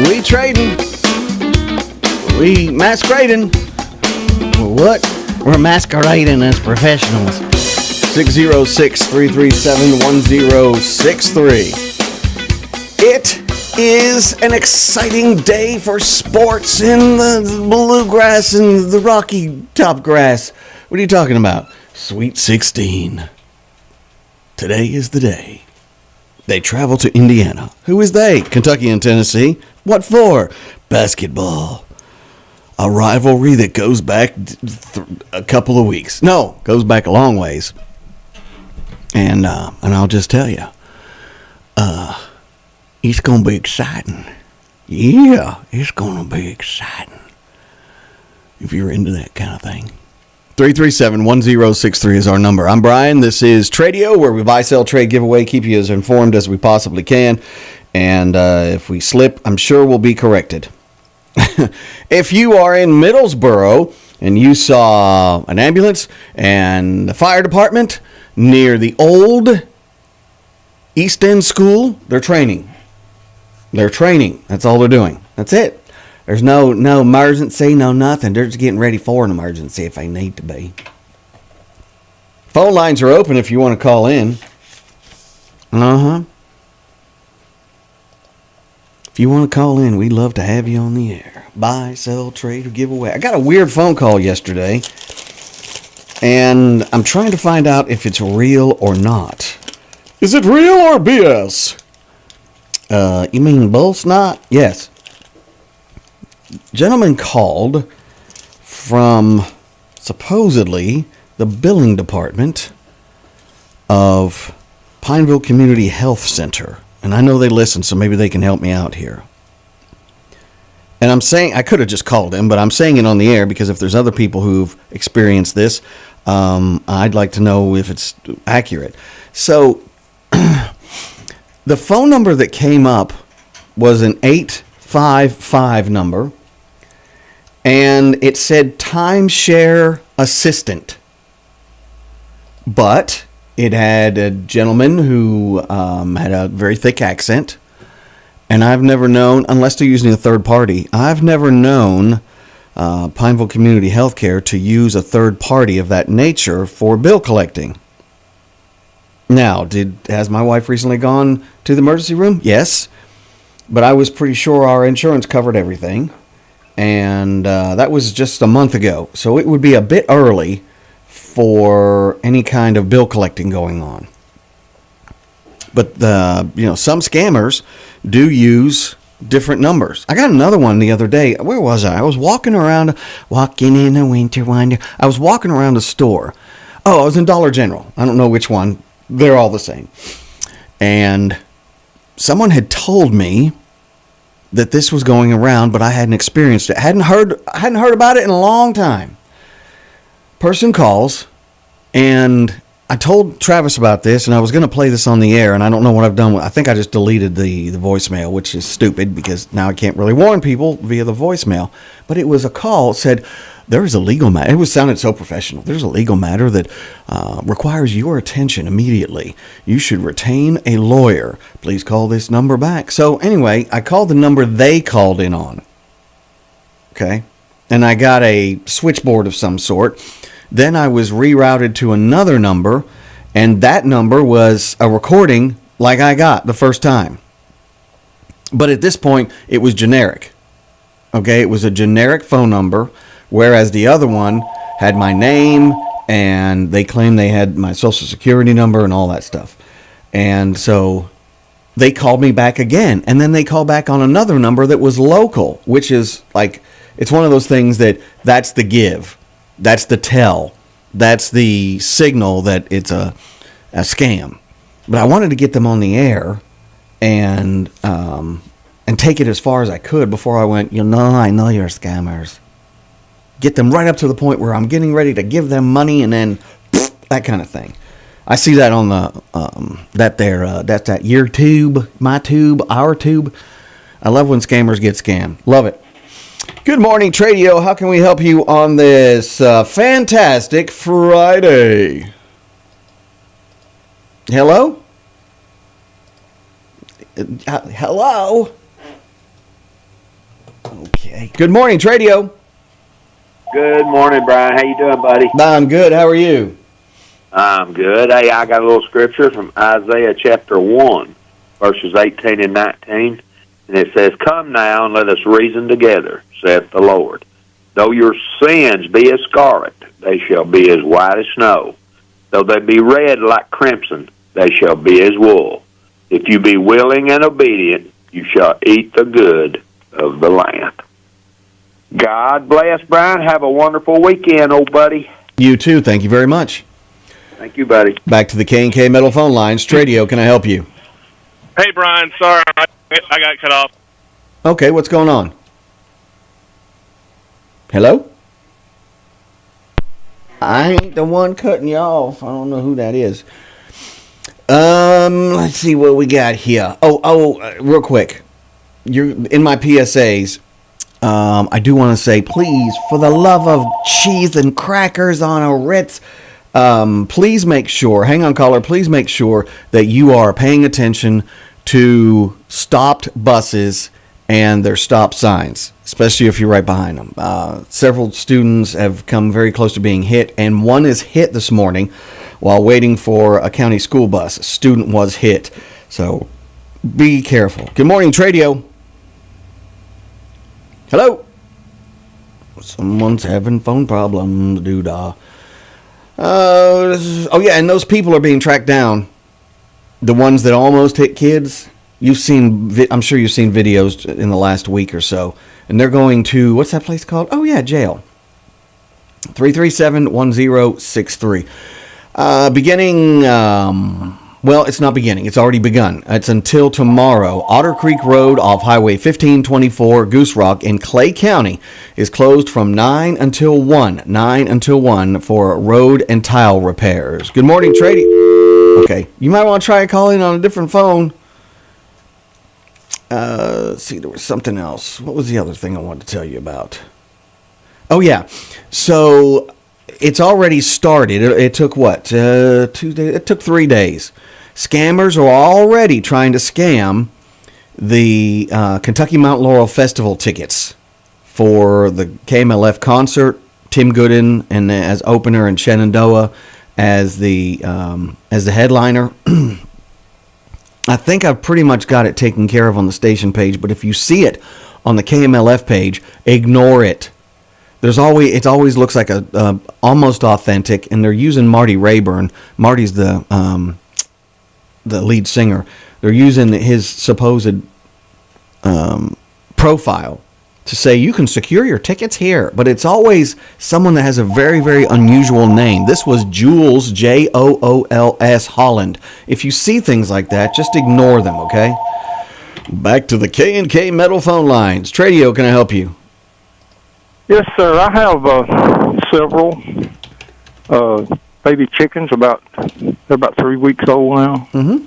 We trading. We masquerading. What? We're masquerading as professionals. 606-337-1063. It is an exciting day for sports in the bluegrass and the rocky top grass. What are you talking about? Sweet 16. Today is the day. They travel to Indiana. Who is they? Kentucky and Tennessee. What for? Basketball. A rivalry that goes back a couple of weeks. No, goes back a long ways. And I'll just tell you, it's going to be exciting. Yeah, it's going to be exciting. If you're into that kind of thing. 337-1063 is our number. I'm Brian. This is Tradio, where we buy, sell, trade, give away, keep you as informed as we possibly can. And if we slip, I'm sure we'll be corrected. If you are in Middlesboro and you saw an ambulance and the fire department near the old East End school, they're training. They're training. That's all they're doing. That's it. There's no emergency, no nothing. They're just getting ready for an emergency if they need to be. Phone lines are open if you want to call in. If you want to call in, we'd love to have you on the air. Buy, sell, trade, or give away. I got a weird phone call yesterday, and I'm trying to find out if it's real or not. Is it real or BS? You mean bull snot? Yes. Gentleman called from supposedly the billing department of Pineville Community Health Center. And I know they listen, so maybe they can help me out here. And I'm saying, I could have just called him, but I'm saying it on the air because if there's other people who've experienced this, I'd like to know if it's accurate. So the phone number that came up was an 855 number. And it said timeshare assistant. But it had a gentleman who had a very thick accent. And I've never known, unless they're using a third party, I've never known Pineville Community Healthcare to use a third party of that nature for bill collecting. Now, has my wife recently gone to the emergency room? Yes. But I was pretty sure our insurance covered everything. And that was just a month ago. So it would be a bit early for any kind of bill collecting going on. But, some scammers do use different numbers. I got another one the other day. Where was I? I was walking in the winter wonder. I was walking around a store. Oh, I was in Dollar General. I don't know which one. They're all the same. And someone had told me that this was going around, but I hadn't experienced it. I hadn't heard about it in a long time. Person calls, and I told Travis about this, and I was going to play this on the air, and I don't know what I've done. I think I just deleted the voicemail, which is stupid because now I can't really warn people via the voicemail. But it was a call. It said, there is a legal matter. It sounded so professional. There's a legal matter that requires your attention immediately. You should retain a lawyer. Please call this number back. So anyway, I called the number they called in on. Okay. And I got a switchboard of some sort. Then I was rerouted to another number, and that number was a recording like I got the first time. But at this point, it was generic. Okay, it was a generic phone number, whereas the other one had my name, and they claimed they had my social security number and all that stuff. And so they called me back again, and then they called back on another number that was local, which is like, it's one of those things that's the give. That's the tell. That's the signal that it's a scam. But I wanted to get them on the air and take it as far as I could before I went, I know you're scammers. Get them right up to the point where I'm getting ready to give them money and then that kind of thing. I see that on the that's that your tube, my tube, our tube. I love when scammers get scammed. Love it. Good morning, Tradio. How can we help you on this fantastic Friday? Hello? Hello? Okay. Good morning, Tradio. Good morning, Brian. How you doing, buddy? I'm good. How are you? I'm good. Hey, I got a little scripture from Isaiah chapter 1, verses 18 and 19. And it says, "Come now and let us reason together, saith the Lord. Though your sins be as scarlet, they shall be as white as snow. Though they be red like crimson, they shall be as wool. If you be willing and obedient, you shall eat the good of the land." God bless, Brian. Have a wonderful weekend, old buddy. You too. Thank you very much. Thank you, buddy. Back to the K&K Metal phone lines. Tradio, can I help you? Hey, Brian. Sorry, I got cut off. Okay, what's going on? Hello? I ain't the one cutting you off. I don't know who that is. Let's see what we got here. Real quick. You're in my PSAs. I do want to say, please, for the love of cheese and crackers on a Ritz, please make sure, hang on caller, please make sure that you are paying attention to stopped buses and their stop signs, especially if you're right behind them. Several students have come very close to being hit, and one is hit this morning while waiting for a county school bus. A student was hit, so be careful. Good morning, Tradio. Hello? Someone's having phone problems, doodah. And those people are being tracked down. The ones that almost hit kids. I'm sure you've seen videos in the last week or so. And they're going to, what's that place called? Oh, yeah, jail. 337-1063. It's not beginning. It's already begun. It's until tomorrow. Otter Creek Road off Highway 1524, Goose Rock in Clay County is closed from 9 until 1. 9 until 1 for road and tile repairs. Good morning, Tradi. Okay, you might want to try calling on a different phone. Let's see, there was something else. What was the other thing I wanted to tell you about? Oh, yeah. So it's already started. It took what? 2 days? It took 3 days. Scammers are already trying to scam the Kentucky Mount Laurel Festival tickets for the KMLF concert. Tim Gooden and as opener and Shenandoah as the headliner. I think I've pretty much got it taken care of on the station page, but if you see it on the KMLF page, ignore it. It always looks like a almost authentic, and they're using Marty Rayburn. Marty's the lead singer. They're using his supposed profile to say you can secure your tickets here, but it's always someone that has a very, very unusual name. This was Jules, Jools Holland. If you see things like that, just ignore them, okay? Back to the K&K Metal phone lines. Tradio, can I help you? Yes, sir. I have several baby chickens. They're about 3 weeks old now. Mm-hmm.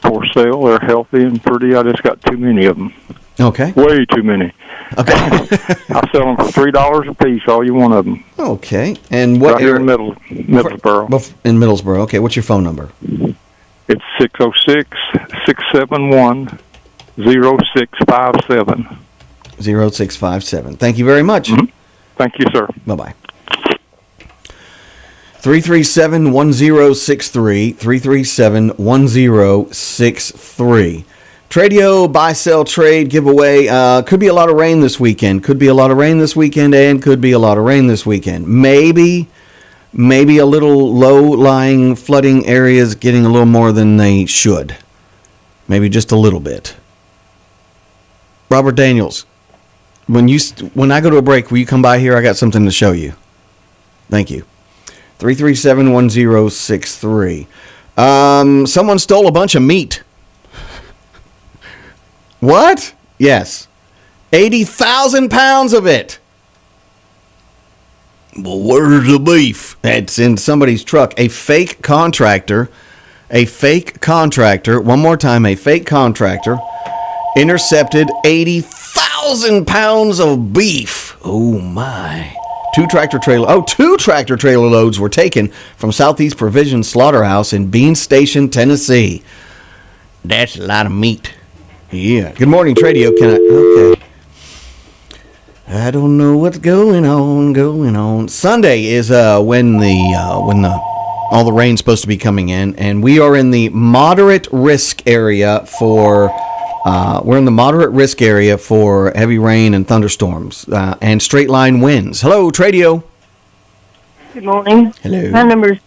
For sale. They're healthy and pretty. I just got too many of them. Okay. Way too many. Okay. I sell them for $3 a piece. All you want of them. Okay. And what? Right here in Middlesboro. In Middlesboro. Okay. What's your phone number? It's 606-671-0657. 0657. Thank you very much. Mm-hmm. Thank you, sir. Bye-bye. 337-1063. 337-1063. Tradio buy, sell, trade giveaway. Could be a lot of rain this weekend. Could be a lot of rain this weekend, and could be a lot of rain this weekend. Maybe a little low-lying flooding areas getting a little more than they should. Maybe just a little bit. Robert Daniels, when I go to a break, will you come by here? I got something to show you. Thank you. 337-1063. Someone stole a bunch of meat. What? Yes. 80,000 pounds of it. Well, where's the beef? It's in somebody's truck. A fake contractor, one more time, a fake contractor intercepted 80,000 pounds of beef. Oh, my. Two tractor trailer loads were taken from Southeast Provision Slaughterhouse in Bean Station, Tennessee. That's a lot of meat. Yeah. Good morning, Tradio. Okay. I don't know what's going on. Sunday is when all the rain's supposed to be coming in, and we are in the moderate risk area for heavy rain and thunderstorms and straight line winds. Hello, Tradio. Good morning. Hello. My number is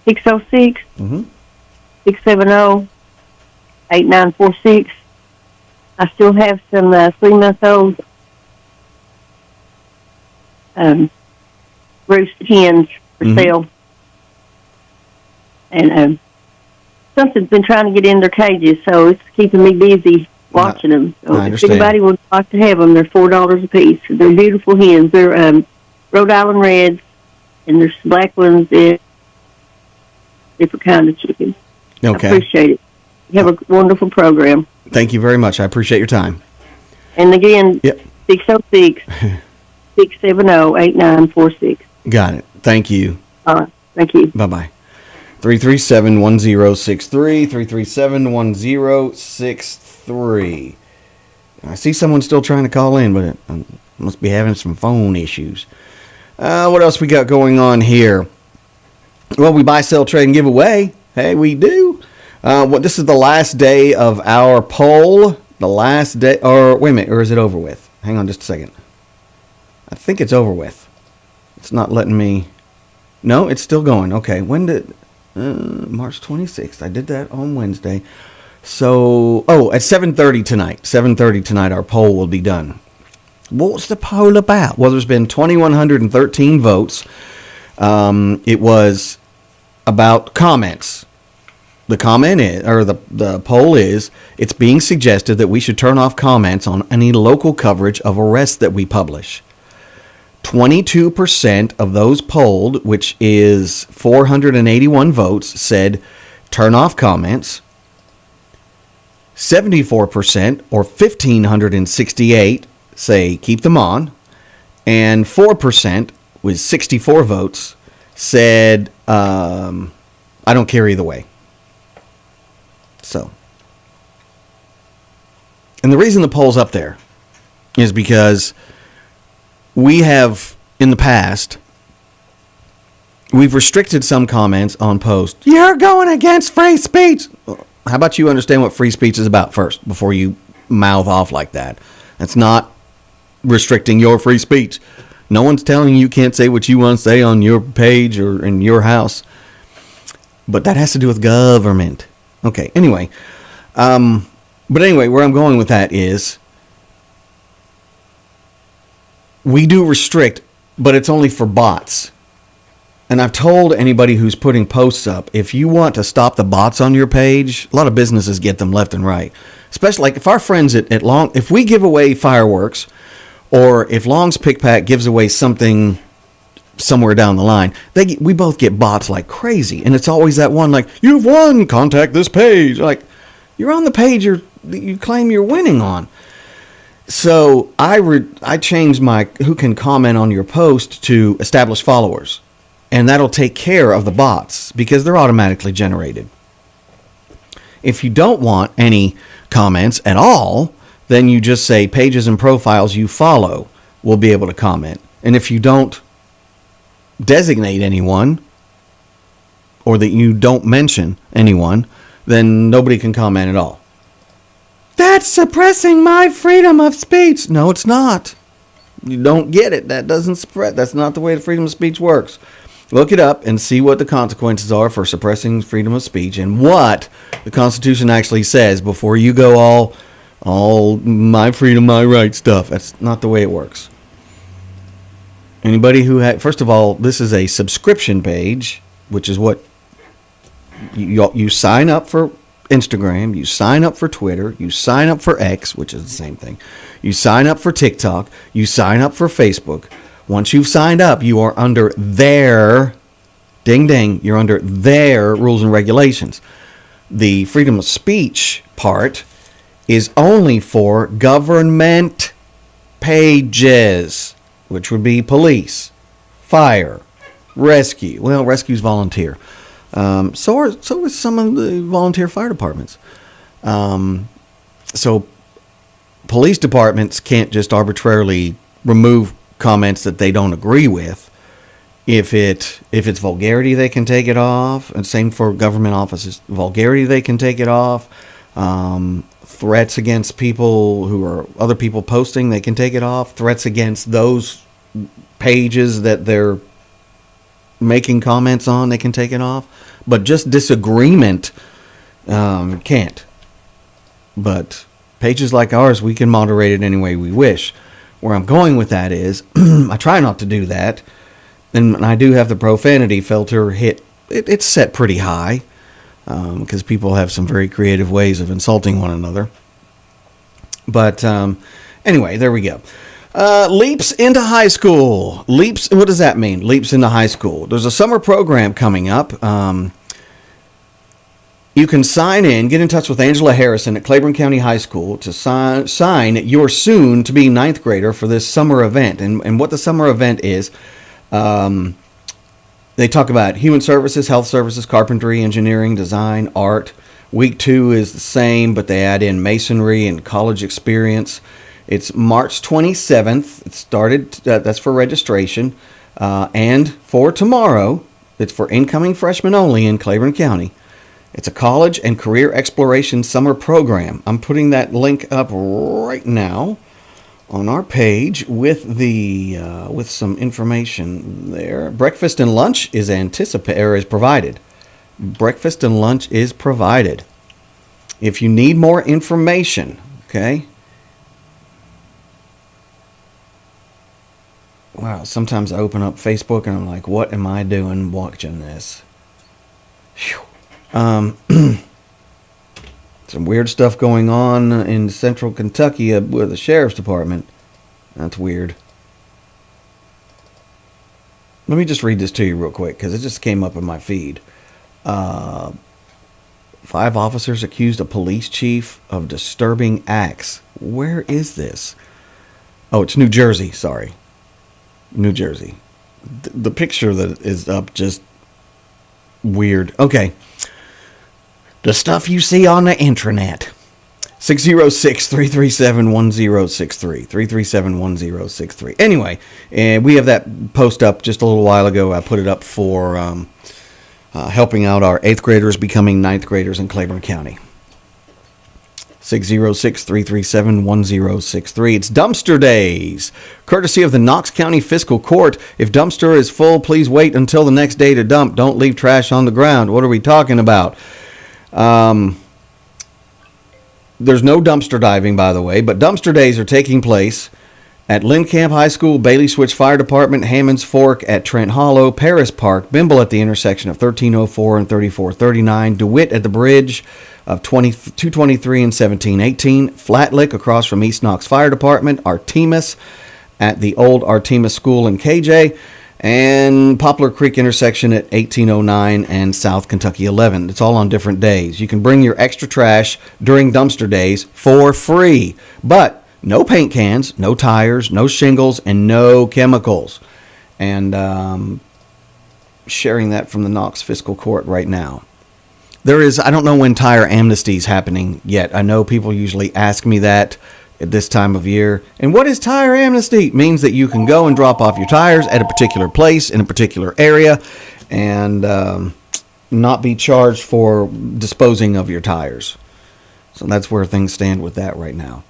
606 670 8946. I still have some 3-month-old roost hens for sale. And something's been trying to get in their cages, so it's keeping me busy watching them. So I if understand. anybody would like to have them, they're $4 a piece. They're beautiful hens. They're Rhode Island Reds, and there's black ones, and different kind of chickens. Okay. I appreciate it. You have a wonderful program. Thank you very much. I appreciate your time. And again, Yep. 606 670 8946. Got it. Thank you. All right. Thank you. Bye-bye. 337-1063, 337-1063. I see someone still trying to call in, but it must be having some phone issues. What else we got going on here? Well, we buy, sell, trade, and give away. Hey, we do. This is the last day of our poll. The last day, or wait a minute, or is it over with? Hang on just a second. I think it's over with. It's not letting me. No, it's still going. Okay, when did... March 26th. I did that on Wednesday. So, at 7:30 tonight. 7:30 tonight, our poll will be done. What's the poll about? Well, there's been 2,113 votes. It was about comments. The comment is, or the poll is, it's being suggested that we should turn off comments on any local coverage of arrests that we publish. 22% of those polled, which is 481 votes, said turn off comments. 74%, or 1,568, say keep them on. And 4%, with 64 votes, said I don't care either way. So, and the reason the poll's up there is because we have, in the past, we've restricted some comments on posts. You're going against free speech. How about you understand what free speech is about first before you mouth off like that? That's not restricting your free speech. No one's telling you can't say what you want to say on your page or in your house. But that has to do with government. Okay, anyway. But anyway, where I'm going with that is, we do restrict, but it's only for bots. And I've told anybody who's putting posts up, if you want to stop the bots on your page, a lot of businesses get them left and right. Especially like if our friends at Long, if we give away fireworks, or if Long's Pick Pack gives away something somewhere down the line, we both get bots like crazy. And it's always that one like, you've won, contact this page. Like, you're on the page you claim you're winning on. So I changed my who can comment on your post to established followers. And that'll take care of the bots because they're automatically generated. If you don't want any comments at all, then you just say pages and profiles you follow will be able to comment. And if you don't designate anyone or that you don't mention anyone, then nobody can comment at all. That's suppressing my freedom of speech. No, it's not. You don't get it. That doesn't spread. That's not the way the freedom of speech works. Look it up and see what the consequences are for suppressing freedom of speech and what the Constitution actually says before you go all my freedom, my right stuff. That's not the way it works. Anybody who first of all, this is a subscription page, which is what you sign up for Instagram, you sign up for Twitter, you sign up for X, which is the same thing. You sign up for TikTok, you sign up for Facebook. Once you've signed up, you are under their, ding ding, you're under their rules and regulations. The freedom of speech part is only for government pages, which would be police, fire, rescue. Well, rescue's volunteer. So is some of the volunteer fire departments. So police departments can't just arbitrarily remove comments that they don't agree with. If it's vulgarity, they can take it off. And same for government offices. Vulgarity, they can take it off. Threats against people who are other people posting, they can take it off. Threats against those pages that they're making comments on, they can take it off. But just disagreement, can't. But pages like ours, we can moderate it any way we wish. Where I'm going with that is, I try not to do that. And I do have the profanity filter hit. It's set pretty high because people have some very creative ways of insulting one another. But anyway, there we go. Leaps into high school. Leaps, what does that mean? Leaps into high school. There's a summer program coming up. You can sign in, get in touch with Angela Harrison at Claiborne County High School to sign your soon-to-be ninth grader for this summer event. And what the summer event is, they talk about human services, health services, carpentry, engineering, design, art. Week 2 is the same, but they add in masonry and college experience. It's March 27th. It started, that's for registration. And for tomorrow, it's for incoming freshmen only in Claiborne County. It's a college and career exploration summer program. I'm putting that link up right now on our page with the with some information there. Breakfast and lunch is provided. Breakfast and lunch is provided. If you need more information, okay. Wow, sometimes I open up Facebook and I'm like, what am I doing watching this? Whew. Some weird stuff going on in central Kentucky with the sheriff's department. That's weird. Let me just read this to you real quick because it just came up in my feed. 5 officers accused a police chief of disturbing acts. Where is this? Oh, it's New Jersey. Sorry. New Jersey. The picture that is up just weird. Okay. The stuff you see on the intranet. 606-337-1063. 337-1063. Anyway, and we have that post up just a little while ago. I put it up for helping out our 8th graders becoming 9th graders in Claiborne County. 606-337-1063. It's dumpster days, courtesy of the Knox County Fiscal Court. If dumpster is full, please wait until the next day to dump. Don't leave trash on the ground. What are we talking about? There's no dumpster diving, by the way, but dumpster days are taking place at Lynn Camp High School, Bailey Switch Fire Department, Hammond's Fork at Trent Hollow, Paris Park, Bimble at the intersection of 1304 and 3439, DeWitt at the bridge of 223 and 1718, Flatlick across from East Knox Fire Department, Artemis at the old Artemis School in KJ, and Poplar Creek intersection at 1809 and South Kentucky 11. It's all on different days. You can bring your extra trash during dumpster days for free, but no paint cans, no tires, no shingles, and no chemicals. And sharing that from the Knox Fiscal Court right now. There is, I don't know when tire amnesty is happening yet. I know people usually ask me that at this time of year. And what is tire amnesty? It means that you can go and drop off your tires at a particular place in a particular area and not be charged for disposing of your tires. So that's where things stand with that right now.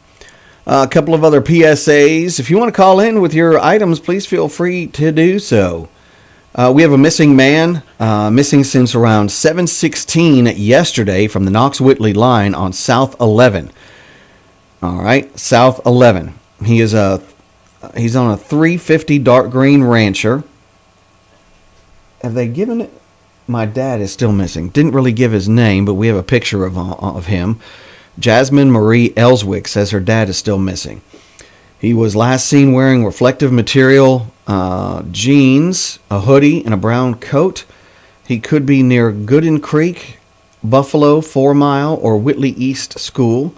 A couple of other PSAs. If you want to call in with your items, please feel free to do so. We have a missing man, missing since around 7:16 yesterday from the Knox-Whitley line on South 11. All right, South 11. He's on a 350 dark green Rancher. Have they given it? My dad is still missing. Didn't really give his name, but we have a picture of him. Jasmine Marie Ellswick says her dad is still missing. He was last seen wearing reflective material jeans, a hoodie, and a brown coat. He could be near Gooden Creek, Buffalo, 4 Mile, or Whitley East School.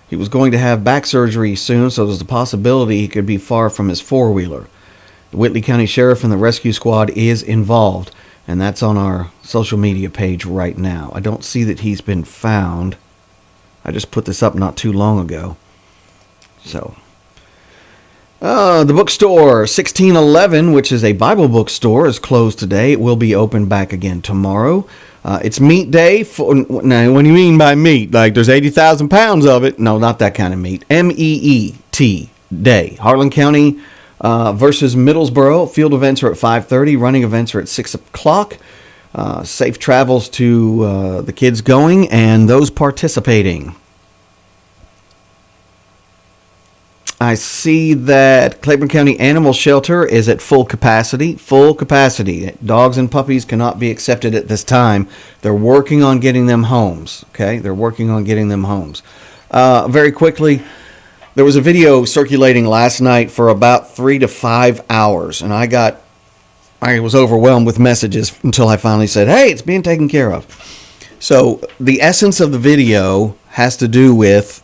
He was going to have back surgery soon, so there's a possibility he could be far from his four-wheeler. The Whitley County Sheriff and the rescue squad is involved, and that's on our social media page right now. I don't see that he's been found. I just put this up not too long ago. So, The bookstore, 1611, which is a Bible bookstore, is closed today. It will be open back again tomorrow. It's meat day. Now, what do you mean by meat? Like there's 80,000 pounds of it? No, not that kind of meat. MEET day. Harlan County versus Middlesboro. Field events are at 5:30. Running events are at 6 o'clock. Safe travels to the kids going and those participating. I see that Claiborne County Animal Shelter is at full capacity. Full capacity. Dogs and puppies cannot be accepted at this time. They're working on getting them homes. Okay? They're working on getting them homes. Very quickly, there was a video circulating last night for about 3 to 5 hours, and I was overwhelmed with messages until I finally said, hey, it's being taken care of. So the essence of the video has to do with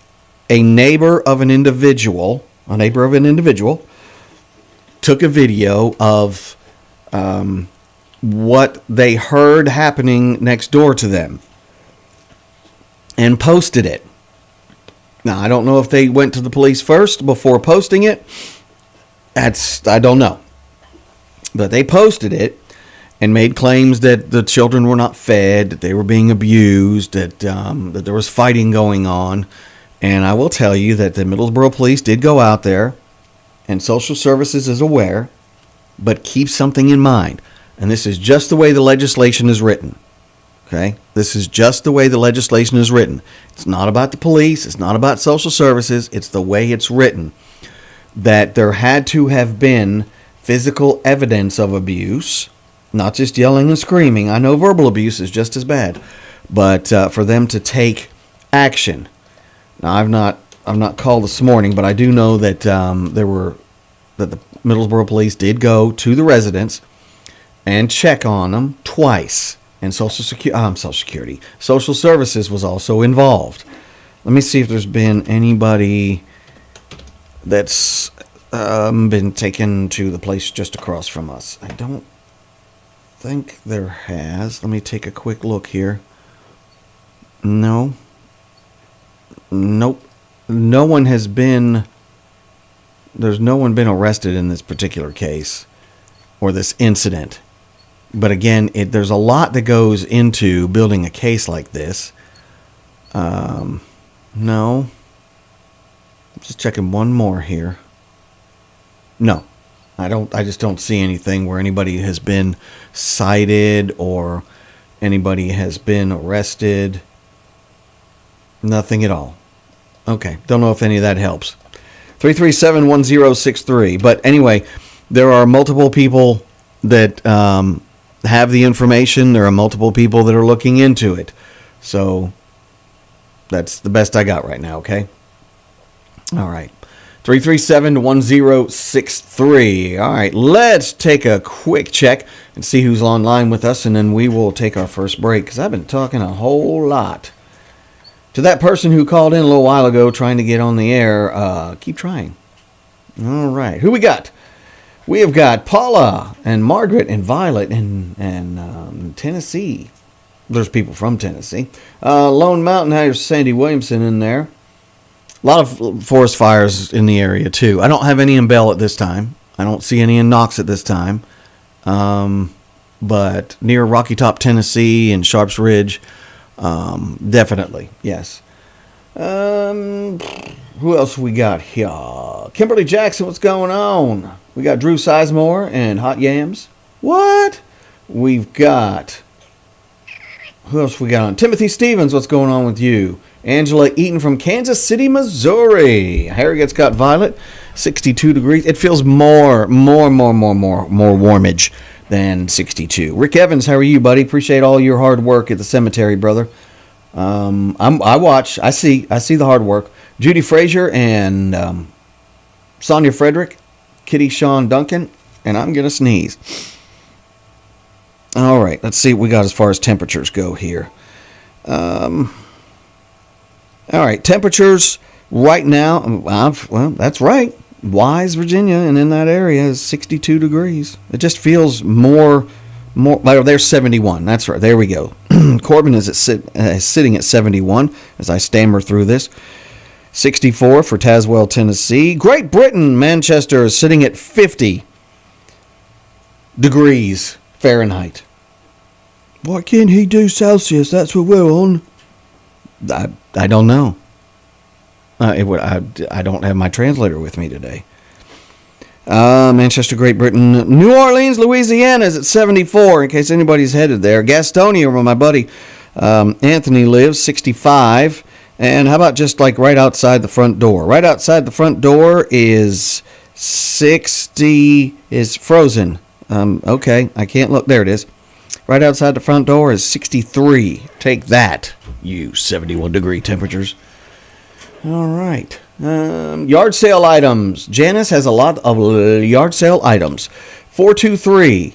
a neighbor of an individual took a video of what they heard happening next door to them and posted it. Now, I don't know if they went to the police first before posting it. I don't know. But they posted it and made claims that the children were not fed, that they were being abused, that there was fighting going on. And I will tell you that the Middlesboro police did go out there, and social services is aware, but keep something in mind. And this is just the way the legislation is written. Okay? This is just the way the legislation is written. It's not about the police. It's not about social services. It's the way it's written. That there had to have been physical evidence of abuse, not just yelling and screaming. I know verbal abuse is just as bad, but for them to take action. Now, I've not called this morning, but I do know that that the Middlesboro police did go to the residents and check on them twice, and Social Services was also involved. Let me see if there's been anybody that's been taken to the place just across from us. I don't think there has. Let me take a quick look here. No. Nope. No one has been. There's no one been arrested in this particular case or this incident. But again, there's a lot that goes into building a case like this. No. Just checking one more here. No. I just don't see anything where anybody has been cited or anybody has been arrested. Nothing at all. Okay. Don't know if any of that helps. 337-1063. But anyway, there are multiple people that have the information. There are multiple people that are looking into it. So that's the best I got right now, okay? All right. 337-1063. All right. Let's take a quick check and see who's online with us, and then we will take our first break because I've been talking a whole lot. To that person who called in a little while ago trying to get on the air, keep trying. All right. Who we got? We have got Paula and Margaret and Violet in Tennessee. There's people from Tennessee. Lone Mountain has Sandy Williamson in there. A lot of forest fires in the area, too. I don't have any in Bell at this time. I don't see any in Knox at this time. But near Rocky Top, Tennessee and Sharps Ridge, definitely, yes. Who else we got here? Kimberly Jackson, what's going on? We got Drew Sizemore and Hot Yams. What? We've got... Who else we got on? Timothy Stevens, what's going on with you? Angela Eaton from Kansas City, Missouri. Harriet's got Violet, 62 degrees. It feels more warmage than 62. Rick Evans, how are you, buddy? Appreciate all your hard work at the cemetery, brother. I watch. I see the hard work. Judy Frazier and Sonia Frederick, Kitty Sean Duncan, and I'm gonna sneeze. All right, let's see what we got as far as temperatures go here. All right, temperatures right now. Well, that's right. Wise, Virginia, and in that area is 62 degrees. It just feels more. There's 71. That's right. There we go. Corbin is sitting at 71 as I stammer through this. 64 for Tazewell, Tennessee. Great Britain, Manchester is sitting at 50 degrees Fahrenheit. Why can't he do Celsius? That's what we're on. I don't know. I don't have my translator with me today. Manchester, Great Britain. New Orleans, Louisiana is at 74, in case anybody's headed there. Gastonia, where my buddy Anthony lives, 65. And how about just like right outside the front door? Right outside the front door is 60, is frozen. Okay, I can't look. There it is. Right outside the front door is 63. Take that, you 71-degree temperatures. All right. Yard sale items. Janice has a lot of yard sale items. 423.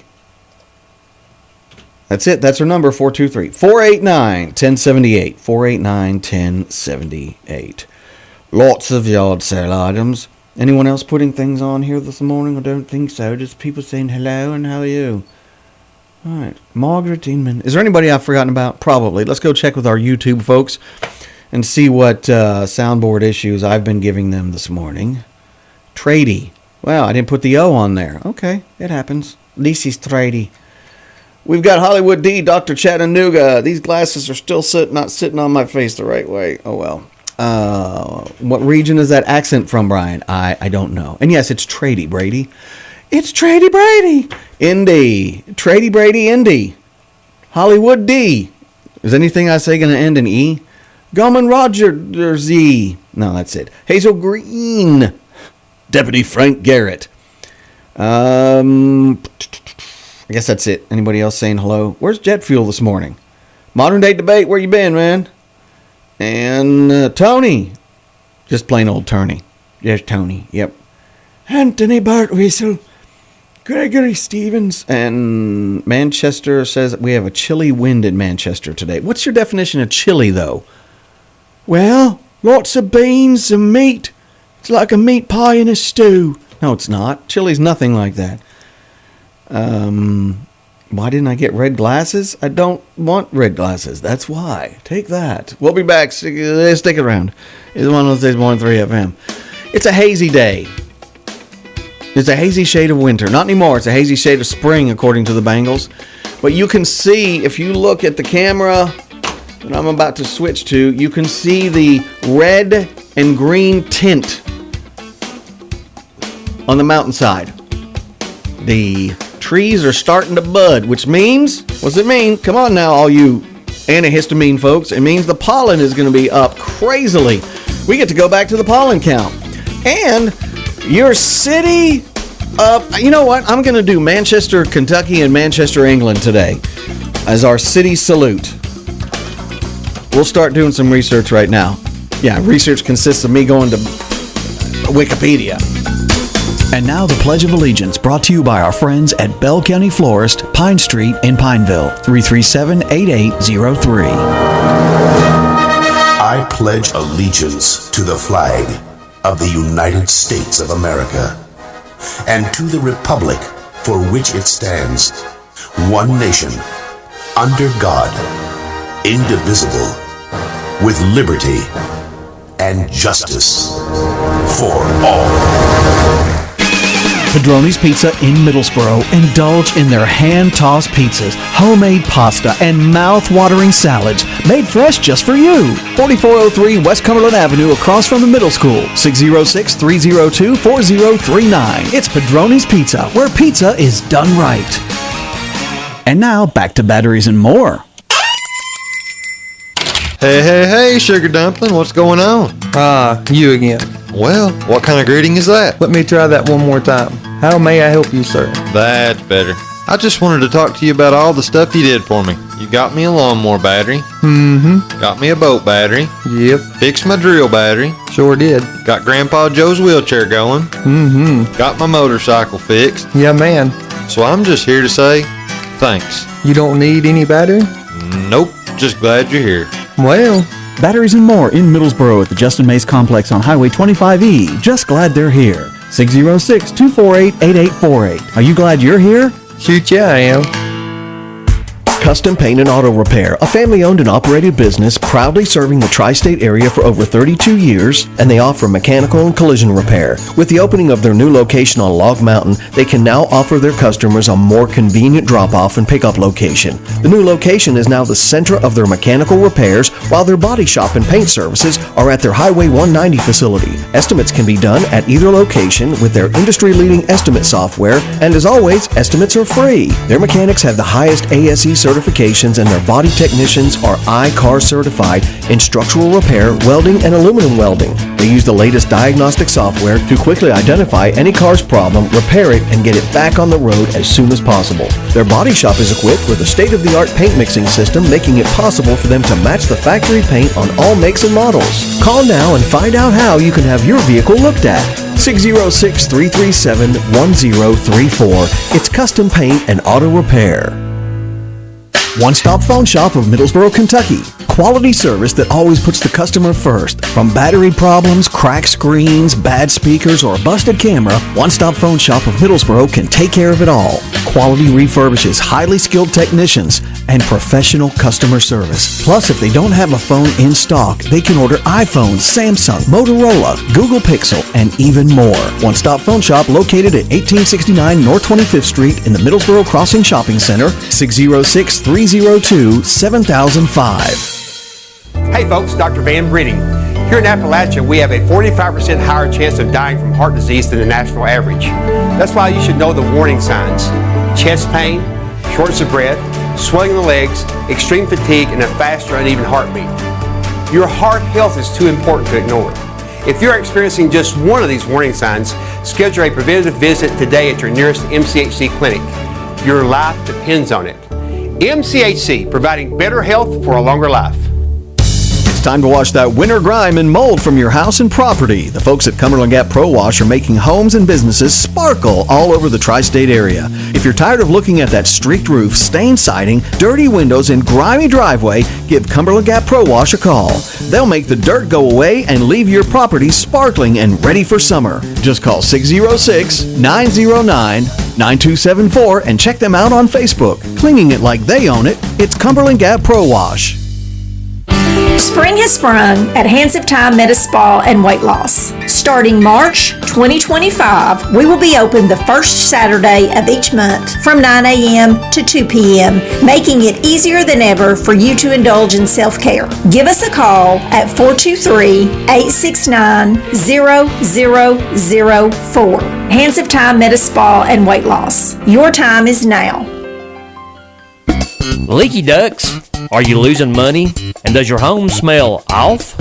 That's it. That's her number, 423. 489-1078. 489-1078. Lots of yard sale items. Anyone else putting things on here this morning? I don't think so. Just people saying hello and how are you? All right. Margaret Inman. Is there anybody I've forgotten about? Probably. Let's go check with our YouTube folks and see what soundboard issues I've been giving them this morning. Tradi. Wow, I didn't put the O on there. Okay, it happens. Lisa's Tradi. We've got Hollywood D, Dr. Chattanooga. These glasses are still not sitting on my face the right way. Oh, well. What region is that accent from, Brian? I don't know. And yes, it's Trady Brady. It's Trady Brady. Indy. Trady Brady, Indy. Hollywood D. Is anything I say going to end in E? Gulman Roger Z. No, that's it. Hazel Green. Deputy Frank Garrett. I guess that's it. Anybody else saying hello? Where's Jet Fuel this morning? Modern Day Debate, where you been, man? And Tony. Just plain old Tony. Yes, Tony. Yep. Anthony Bartwhistle. Gregory Stevens. And Manchester says we have a chilly wind in Manchester today. What's your definition of chilly, though? Well, lots of beans and meat. It's like a meat pie in a stew. No, it's not. Chili's nothing like that. Why didn't I get red glasses? I don't want red glasses. That's why. Take that. We'll be back. Stick around. It's one of those days, 103 FM. It's a hazy day. It's a hazy shade of winter. Not anymore. It's a hazy shade of spring, according to the Bengals. But you can see, if you look at the camera that I'm about to switch to, you can see the red and green tint on the mountainside. The trees are starting to bud, which means, what's it mean? Come on now, all you antihistamine folks. It means the pollen is going to be up crazily. We get to go back to the pollen count. And your city you know what? I'm going to do Manchester, Kentucky, and Manchester, England today as our city salute. We'll start doing some research right now. Yeah, research consists of me going to Wikipedia. And now the Pledge of Allegiance, brought to you by our friends at Bell County Florist, Pine Street in Pineville, 337-8803. I pledge allegiance to the flag of the United States of America and to the republic for which it stands, one nation, under God, indivisible, with liberty and justice for all. Padroni's Pizza in Middlesboro. Indulge in their hand-tossed pizzas, homemade pasta, and mouth-watering salads made fresh just for you. 4403 West Cumberland Avenue, across from the middle school. 606-302-4039. It's Padroni's Pizza, where pizza is done right. And now, back to batteries and more. Hey, Sugar Dumpling, what's going on? You again. Well, what kind of greeting is that? Let me try that one more time. How may I help you, sir? That's better. I just wanted to talk to you about all the stuff you did for me. You got me a lawnmower battery. Mm-hmm. Got me a boat battery. Yep. Fixed my drill battery. Sure did. Got Grandpa Joe's wheelchair going. Mm-hmm. Got my motorcycle fixed. Yeah, man. So I'm just here to say thanks. You don't need any battery? Nope. Just glad you're here. Well, Batteries and more in Middlesboro at the Justin Mays Complex on Highway 25E. Just glad they're here. 606-248-8848. Are you glad you're here? shoot, yeah, I am. Custom Paint and Auto Repair, a family-owned and operated business proudly serving the tri-state area for over 32 years, and they offer mechanical and collision repair. With the opening of their new location on Log Mountain, they can now offer their customers a more convenient drop-off and pickup location. The new location is now the center of their mechanical repairs, while their body shop and paint services are at their Highway 190 facility. Estimates can be done at either location with their industry-leading estimate software, and as always, estimates are free. Their mechanics have the highest ASE certifications, and their body technicians are I-CAR certified in structural repair, welding, and aluminum welding. They use the latest diagnostic software to quickly identify any car's problem, repair it, and get it back on the road as soon as possible. Their body shop is equipped with a state-of-the-art paint mixing system, making it possible for them to match the factory paint on all makes and models. Call now and find out how you can have your vehicle looked at. 606-337-1034. It's Custom Paint and Auto Repair. One-stop phone shop of Middlesboro, Kentucky. Quality service that always puts the customer first. From battery problems, cracked screens, bad speakers, or a busted camera, One-Stop Phone Shop of Middlesboro can take care of it all. Quality refurbishes, highly skilled technicians, and professional customer service. Plus, if they don't have a phone in stock, they can order iPhones, Samsung, Motorola, Google Pixel, and even more. One-Stop Phone Shop located at 1869 North 25th Street in the Middlesboro Crossing Shopping Center, 606-302-7005. Hey folks, Dr. Van Britting. Here in Appalachia, we have a 45% higher chance of dying from heart disease than the national average. That's why you should know the warning signs: chest pain, shortness of breath, swelling in the legs, extreme fatigue, and a fast or uneven heartbeat. Your heart health is too important to ignore. If you're experiencing just one of these warning signs, schedule a preventative visit today at your nearest MCHC clinic. Your life depends on it. MCHC, providing better health for a longer life. It's time to wash that winter grime and mold from your house and property. The folks at Cumberland Gap Pro Wash are making homes and businesses sparkle all over the tri-state area. If you're tired of looking at that streaked roof, stained siding, dirty windows, and grimy driveway, give Cumberland Gap Pro Wash a call. They'll make the dirt go away and leave your property sparkling and ready for summer. Just call 606-909-9274 and check them out on Facebook. Cleaning it like they own it, it's Cumberland Gap Pro Wash. Spring has sprung at Hands of Time Medi Spa and Weight Loss. Starting March 2025, we will be open the first Saturday of each month from 9 a.m. to 2 p.m., making it easier than ever for you to indulge in self-care. Give us a call at 423-869-0004. Hands of Time Medi Spa and Weight Loss. Your time is now. Leaky ducts? Are you losing money? And does your home smell off?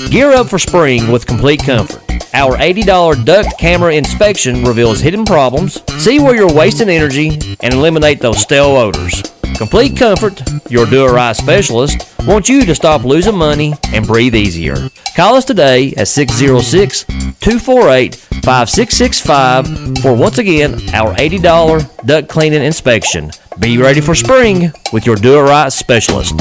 Gear up for spring with Complete Comfort. Our $80 duct camera inspection reveals hidden problems, see where you're wasting energy, and eliminate those stale odors. Complete Comfort, your do-it-right specialist, wants you to stop losing money and breathe easier. Call us today at 606-248-5665 for, once again, our $80 duct cleaning inspection. Be ready for spring with your do-it-right specialist.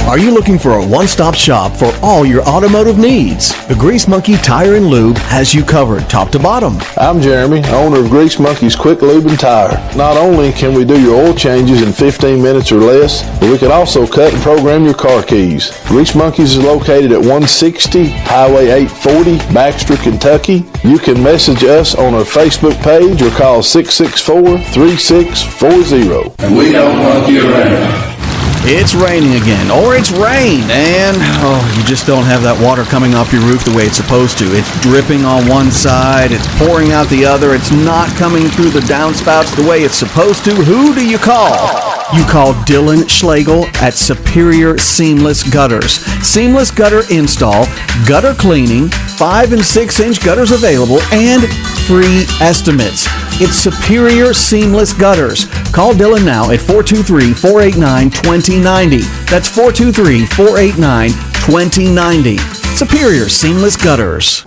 Are you looking for a one-stop shop for all your automotive needs? The Grease Monkey Tire and Lube has you covered top to bottom. I'm Jeremy, owner of Grease Monkey's Quick Lube and Tire. Not only can we do your oil changes in 15 minutes or less, but we can also cut and program your car keys. Grease Monkey's is located at 160 Highway 840, Baxter, Kentucky. You can message us on our Facebook page or call 664-3640. And we don't monkey around. It's raining again, or it's rained, and you just don't have that water coming off your roof the way it's supposed to. It's dripping on one side, it's pouring out the other, it's not coming through the downspouts the way it's supposed to. Who do you call? You call Dylan Schlegel at Superior Seamless Gutters. Seamless gutter install, gutter cleaning, 5 and 6 inch gutters available, and free estimates. It's Superior Seamless Gutters. Call Dylan now at 423-489-2090. That's 423-489-2090. Superior Seamless Gutters.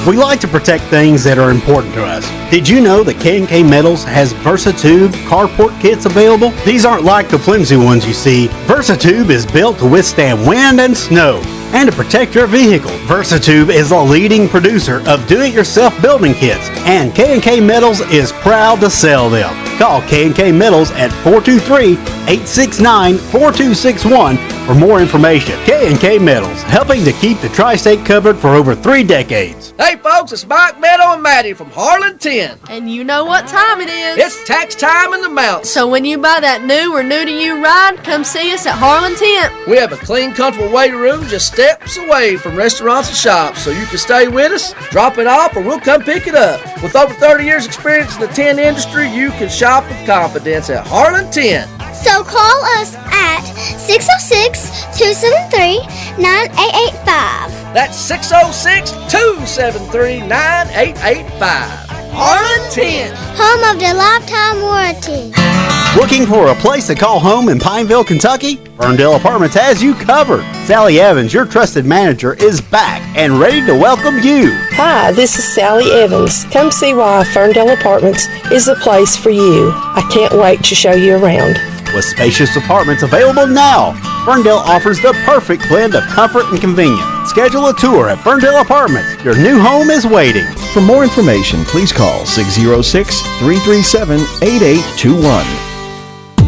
We like to protect things that are important to us. Did you know that K&K Metals has VersaTube carport kits available? These aren't like the flimsy ones you see. VersaTube is built to withstand wind and snow and to protect your vehicle. VersaTube is a leading producer of do-it-yourself building kits, and K&K Metals is proud to sell them. Call K&K Metals at 423-869-4261 for more information. K&K Metals, helping to keep the tri-state covered for over 3 decades. Hey folks, it's Mike Meadow and Maddie from Harlan 10. And you know what time it is. It's tax time in the mountains. So when you buy that new or new-to-you ride, come see us at Harlan 10. We have a clean, comfortable waiting room just steps away from restaurants and shops, so you can stay with us, drop it off, or we'll come pick it up. With over 30 years experience in the tin industry, you can shop with confidence at Harlan 10. So call us at 606-273-9885. That's 606-273-9885. Harlan 10. Home of the lifetime warranty. Looking for a place to call home in Pineville, Kentucky? Ferndale Apartments has you covered. Sally Evans, your trusted manager, is back and ready to welcome you. Hi, this is Sally Evans. Come see why Ferndale Apartments is the place for you. I can't wait to show you around. With spacious apartments available now, Ferndale offers the perfect blend of comfort and convenience. Schedule a tour at Ferndale Apartments. Your new home is waiting. For more information, please call 606-337-8821.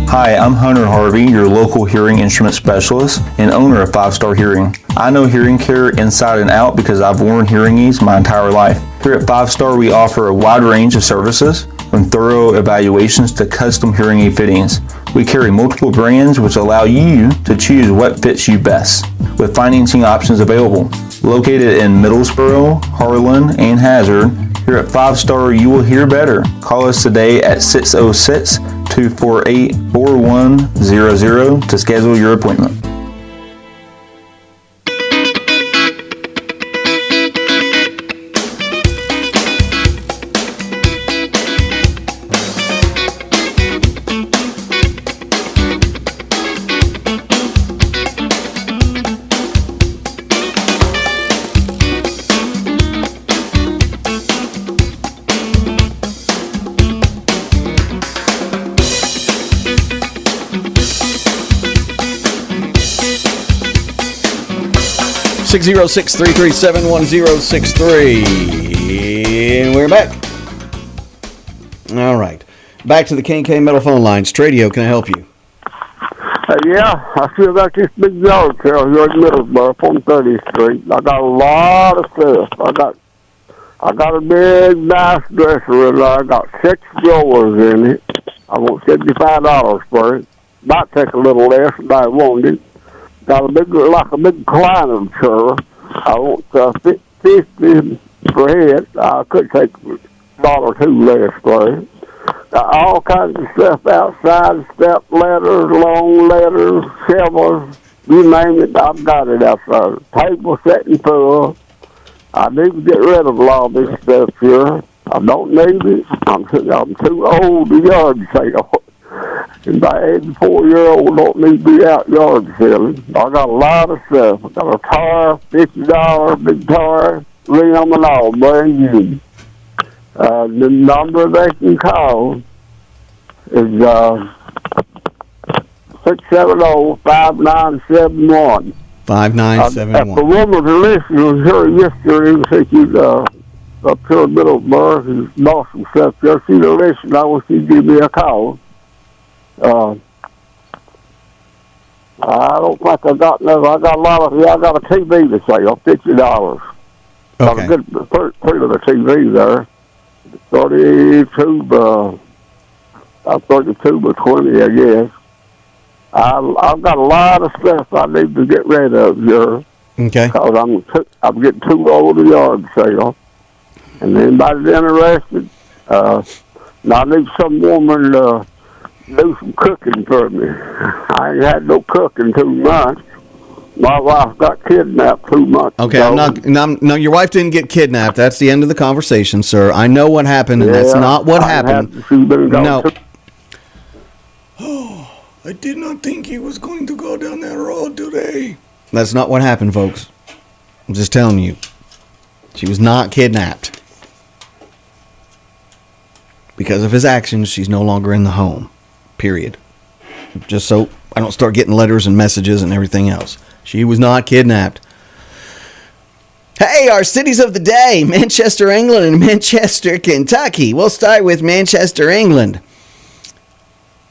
Hi, I'm Hunter Harvey, your local hearing instrument specialist and owner of 5 Star Hearing. I know hearing care inside and out because I've worn hearing aids my entire life. Here at 5 Star, we offer a wide range of services, from thorough evaluations to custom hearing aid fittings. We carry multiple brands which allow you to choose what fits you best, with financing options available. Located in Middlesboro, Harlan, and Hazard, here at 5 Star you will hear better. Call us today at 606-248-4100 to schedule your appointment. Six 606-337-1063. And we're back. All right. Back to the K&K Metal phone lines. Tradio, can I help you? Yeah, I still got this big yard sale here in Middlesboro on 30th Street. I got a lot of stuff. I got a big, nice dresser in there. I got 6 drawers in it. I want $75 for it. Might take a little less if I wanted it. Got a big recliner chair. I want 50 for it. I could take $1 or $2 less for it. Got all kinds of stuff outside, step ladders, long ladders, shovels, you name it, I've got it outside. Table setting full. I need to get rid of a lot of this stuff here. I don't need it. I'm too old to yard sale. And my 84-year-old don't need to be out yard selling. I got a lot of stuff. I got a tar, $50, big tar, rim and all, brand new. The number they can call is 670-5971. 5971. If the woman who listened was here yesterday and said she's up here in Middlesboro, who's bought some stuff there, she'd have listened. I wish she'd give me a call. I don't think I got nothing. I got a lot of. I got a TV to sell, $50. Okay. Got a good pretty little TV there. 32 by 20, I guess. I've got a lot of stuff I need to get rid of here. Okay. Because I'm getting too old to yard sale. And anybody's interested, I need some woman to do some cooking for me. I ain't had no cooking 2 months. My wife got kidnapped 2 months ago. No, your wife didn't get kidnapped. That's the end of the conversation, sir. I know what happened, and that's not what happened. No. Oh, I did not think he was going to go down that road today. That's not what happened, folks. I'm just telling you. She was not kidnapped. Because of his actions, she's no longer in the home. Period. Just so I don't start getting letters and messages and everything else. She was not kidnapped. Hey, our cities of the day, Manchester, England and Manchester, Kentucky. We'll start with Manchester, England.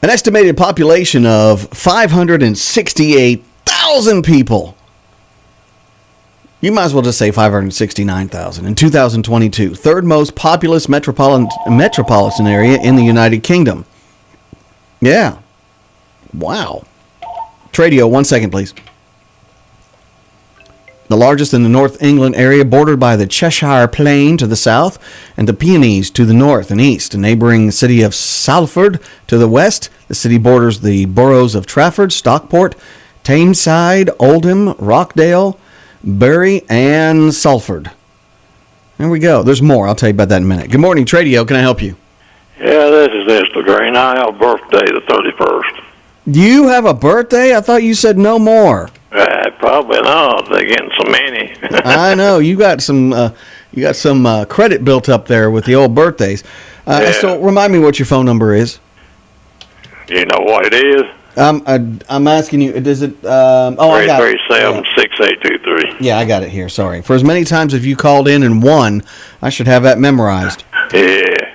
An estimated population of 568,000 people. You might as well just say 569,000 in 2022. Third most populous metropolitan area in the United Kingdom. Yeah. Wow. Tradio, 1 second, please. The largest in the North England area, bordered by the Cheshire Plain to the south and the Pyrenees to the north and east. A neighboring city of Salford to the west. The city borders the boroughs of Trafford, Stockport, Tameside, Oldham, Rockdale, Bury, and Salford. There we go. There's more. I'll tell you about that in a minute. Good morning, Tradio. Can I help you? Yeah, this is Mr. Green. I have a birthday the 31st. You have a birthday? I thought you said no more. Probably not. They're getting so many. I know. You got some credit built up there with the old birthdays. So remind me what your phone number is. You know what it is? I'm asking you, does it, I got it. 337-6823. Yeah, I got it here. Sorry. For as many times as you called in and won, I should have that memorized. Yeah.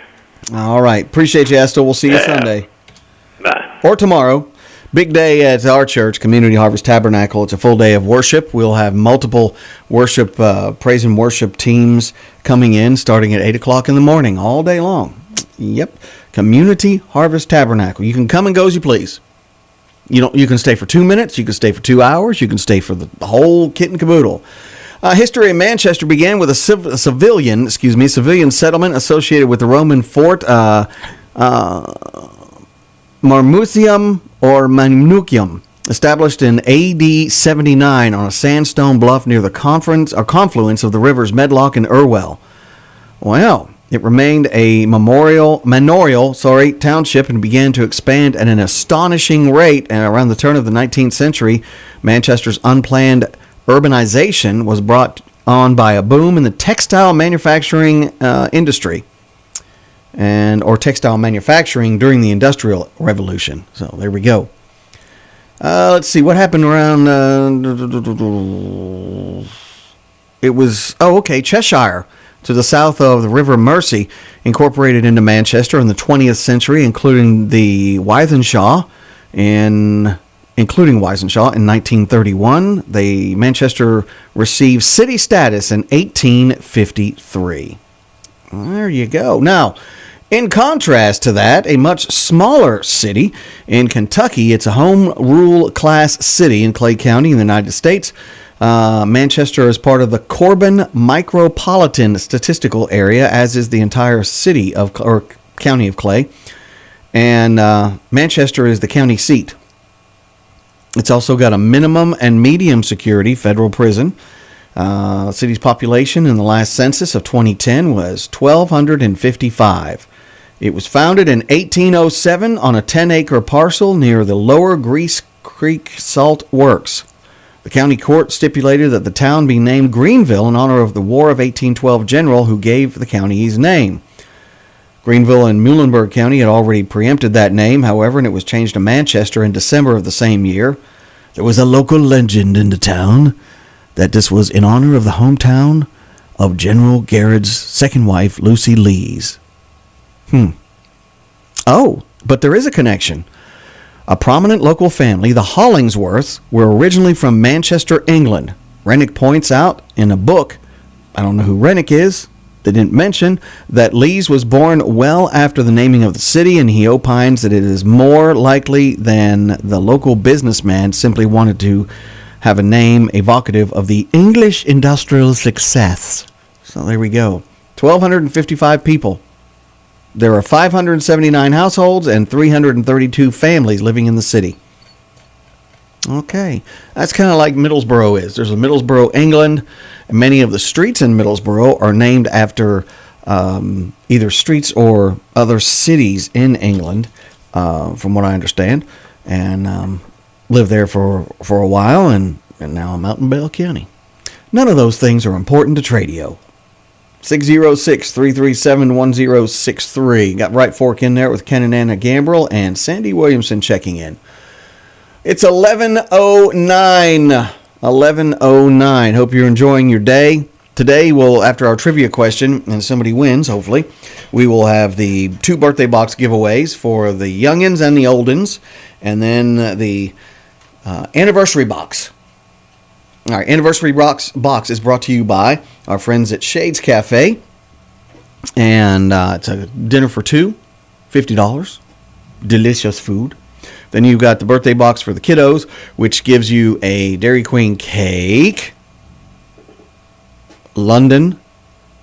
All right. Appreciate you, Estel. We'll see you Sunday. Bye. Or tomorrow. Big day at our church, Community Harvest Tabernacle. It's a full day of worship. We'll have multiple worship, praise and worship teams coming in starting at 8 o'clock in the morning all day long. Yep. Community Harvest Tabernacle. You can come and go as you please. You can stay for 2 minutes. You can stay for 2 hours. You can stay for the whole kit and caboodle. History in Manchester began with a civilian settlement associated with the Roman fort Marmucium or Manucium, established in AD 79 on a sandstone bluff near the confluence of the rivers Medlock and Irwell. Well, it remained a manorial township and began to expand at an astonishing rate. And around the turn of the 19th century, Manchester's unplanned urbanization was brought on by a boom in the textile manufacturing industry. Or textile manufacturing during the Industrial Revolution. So there we go. Let's see what happened around. Cheshire, to the south of the River Mersey, incorporated into Manchester in the 20th century, including Wysonshaw in 1931. Manchester received city status in 1853. There you go. Now, in contrast to that, a much smaller city in Kentucky, it's a home rule class city in Clay County in the United States. Manchester is part of the Corbin Micropolitan Statistical Area, as is the entire county of Clay. And Manchester is the county seat. It's also got a minimum and medium security federal prison. The city's population in the last census of 2010 was 1,255. It was founded in 1807 on a 10-acre parcel near the Lower Grease Creek Salt Works. The county court stipulated that the town be named Greenville in honor of the War of 1812 general who gave the county his name. Greenville and Muhlenberg County had already preempted that name, however, and it was changed to Manchester in December of the same year. There was a local legend in the town that this was in honor of the hometown of General Garrett's second wife, Lucy Lees. Oh, but there is a connection. A prominent local family, the Hollingsworths, were originally from Manchester, England. Rennick points out in a book, I don't know who Rennick is, they didn't mention, that Lees was born well after the naming of the city, and he opines that it is more likely than the local businessman simply wanted to have a name evocative of the English industrial success. So there we go. 1,255 people. There are 579 households and 332 families living in the city. Okay. That's kind of like Middlesbrough is. There's a Middlesbrough, England, and many of the streets in Middlesbrough are named after either streets or other cities in England, from what I understand. And lived there for a while, and now I'm out in Bell County. None of those things are important to Tradio. 606-337-1063. Got Right Fork in there with Ken and Anna Gambrill and Sandy Williamson checking in. It's 11:09. 11:09. Hope you're enjoying your day. today, after our trivia question, and somebody wins, hopefully, we will have the 2 birthday box giveaways for the youngins and the oldins, and then the anniversary box. All right, anniversary box is brought to you by our friends at Shades Cafe, and it's a dinner for 2, $50, delicious food. Then you've got the birthday box for the kiddos, which gives you a Dairy Queen cake, London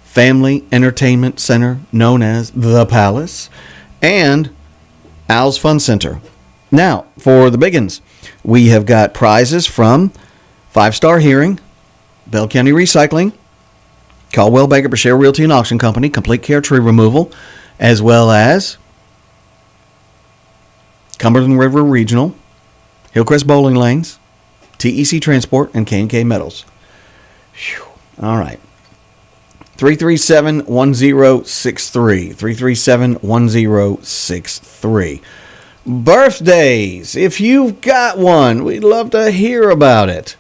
Family Entertainment Center, known as The Palace, and Al's Fun Center. Now, for the biggins, we have got prizes from 5 Star Hearing, Bell County Recycling, Caldwell Banker Brashear Realty and Auction Company, Complete Care Tree Removal, as well as Cumberland River Regional, Hillcrest Bowling Lanes, TEC Transport, and K&K Metals. Whew. All right. 337-1063. 337-1063. Birthdays. If you've got one, we'd love to hear about it.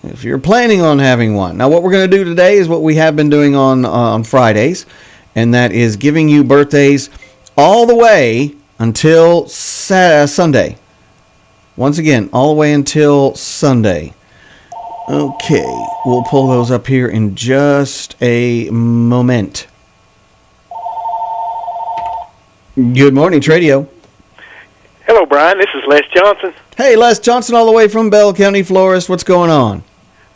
If you're planning on having one. Now, what we're going to do today is what we have been doing on Fridays, and that is giving you birthdays all the way until Sunday. Once again, all the way until Sunday. Okay, we'll pull those up here in just a moment. Good morning, Tradio. Hello, Brian. This is Les Johnson. Hey, Les Johnson, all the way from Bell County Florist. What's going on?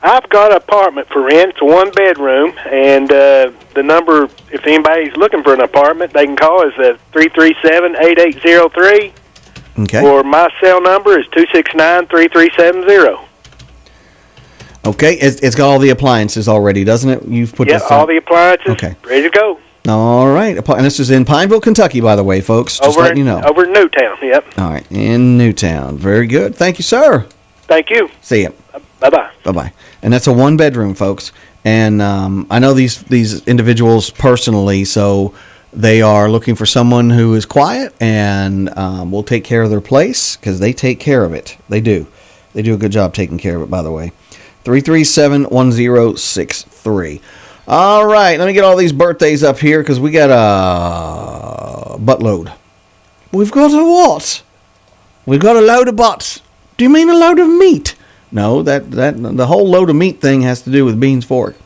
I've got an apartment for rent. It's a 1-bedroom, and the number, if anybody's looking for an apartment, they can call is 337-8803. Okay. Or my cell number is 269-3370. Okay, it's got all the appliances already, doesn't it? You've put this all the appliances. Okay. Ready to go. All right. And this is in Pineville, Kentucky, by the way, folks. Just letting you know. Over in Newtown, yep. All right, in Newtown. Very good. Thank you, sir. Thank you. See ya. Bye-bye. Bye-bye. And that's a 1-bedroom, folks. And I know these individuals personally, so they are looking for someone who is quiet and will take care of their place, because they take care of it. They do. They do a good job taking care of it, by the way. 337-1063. All right, let me get all these birthdays up here, because we got a buttload. We've got a what? We've got a load of butts. Do you mean a load of meat? No, that the whole load of meat thing has to do with Beans Fork.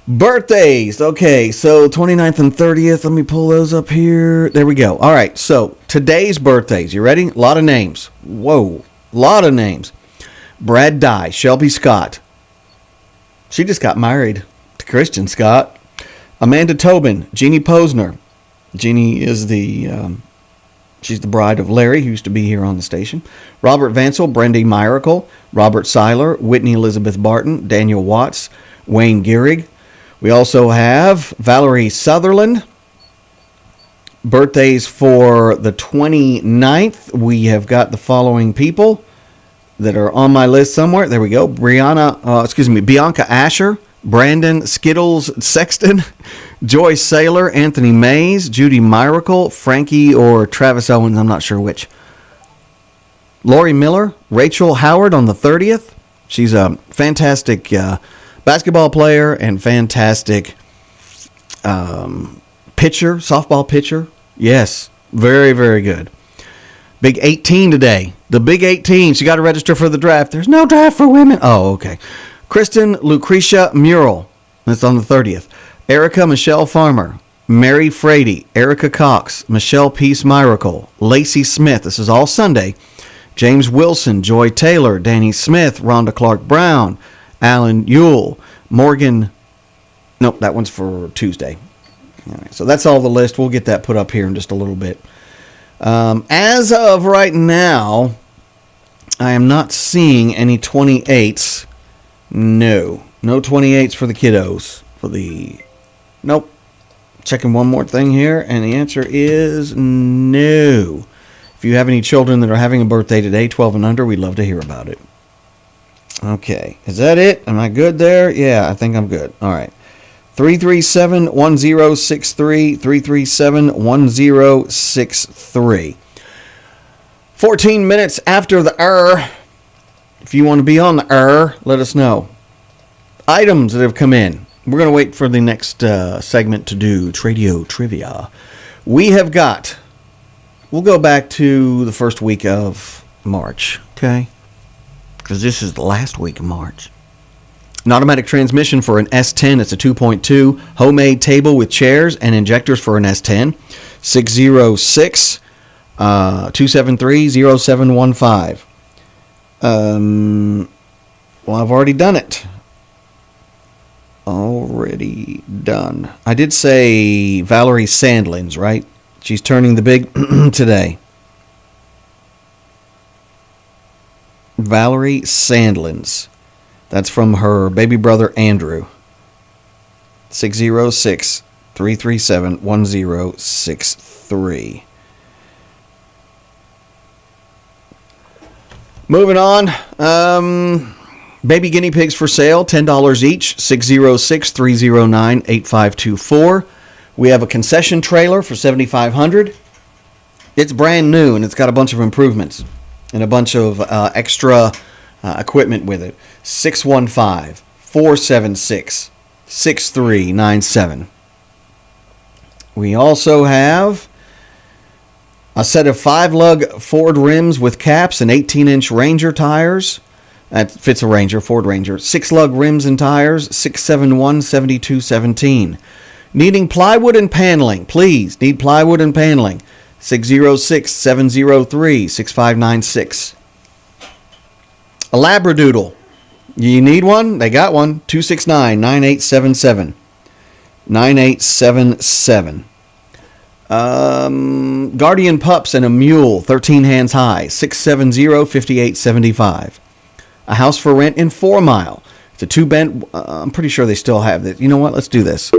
Birthdays. Okay, so 29th and 30th. Let me pull those up here. There we go. All right, so today's birthdays. You ready? A lot of names. Whoa, a lot of names. Brad Dye, Shelby Scott. She just got married to Christian Scott. Amanda Tobin, Jeannie Posner. Jeannie is she's the bride of Larry, who used to be here on the station. Robert Vansel, Brendy Miracle, Robert Seiler, Whitney Elizabeth Barton, Daniel Watts, Wayne Gehrig. We also have Valerie Sutherland. Birthdays for the 29th. We have got the following people that are on my list somewhere. There we go. Bianca Asher, Brandon Skittles Sexton, Joyce Saylor, Anthony Mays, Judy Miracle, Frankie or Travis Owens, I'm not sure which. Lori Miller, Rachel Howard on the 30th. She's a fantastic basketball player and fantastic pitcher, softball pitcher. Yes, very, very good. Big 18 today. The Big 18. She got to register for the draft. There's no draft for women. Oh, okay. Kristen Lucretia Murrell. That's on the 30th. Erica Michelle Farmer. Mary Frady. Erica Cox. Michelle Peace Miracle. Lacey Smith. This is all Sunday. James Wilson. Joy Taylor. Danny Smith. Rhonda Clark Brown. Alan Ewell. Morgan. Nope, that one's for Tuesday. All right, so that's all the list. We'll get that put up here in just a little bit. As of right now, I am not seeing any 28s. No 28s for the kiddos. Nope. Checking one more thing here, and the answer is no. If you have any children that are having a birthday today, 12 and under, we'd love to hear about it. Okay, is that it? Am I good there? Yeah, I think I'm good. All right. 337-1063, 337-1063. 14 minutes after the hour. If you want to be on the hour, let us know. Items that have come in. We're going to wait for the next segment to do Tradio Trivia. We have got, we'll go back to the first week of March, okay? Because this is the last week of March. An automatic transmission for an S10, it's a 2.2. Homemade table with chairs and injectors for an S10. 606-273-0715. Well, I've already done it. Already done. I did say Valerie Sandlins, right? She's turning the big today. Valerie Sandlins. That's from her baby brother Andrew. 606-337-1063. Moving on. Baby guinea pigs for sale, $10 each, 606-309-8524. We have a concession trailer for $7,500. It's brand new, and it's got a bunch of improvements and a bunch of extra equipment with it. 615-476-6397. We also have a set of 5-lug Ford rims with caps and 18-inch Ranger tires. That fits a Ranger, Ford Ranger. 6-lug rims and tires, 671-7217. Needing plywood and paneling, please. Need plywood and paneling. 606-703-6596. A Labradoodle. You need one? They got one. 269-9877. 9877. Guardian Pups and a Mule, 13 hands high, 670-5875. A house for rent in 4 Mile. It's a 2-bed. I'm pretty sure they still have it. You know what? Let's do this.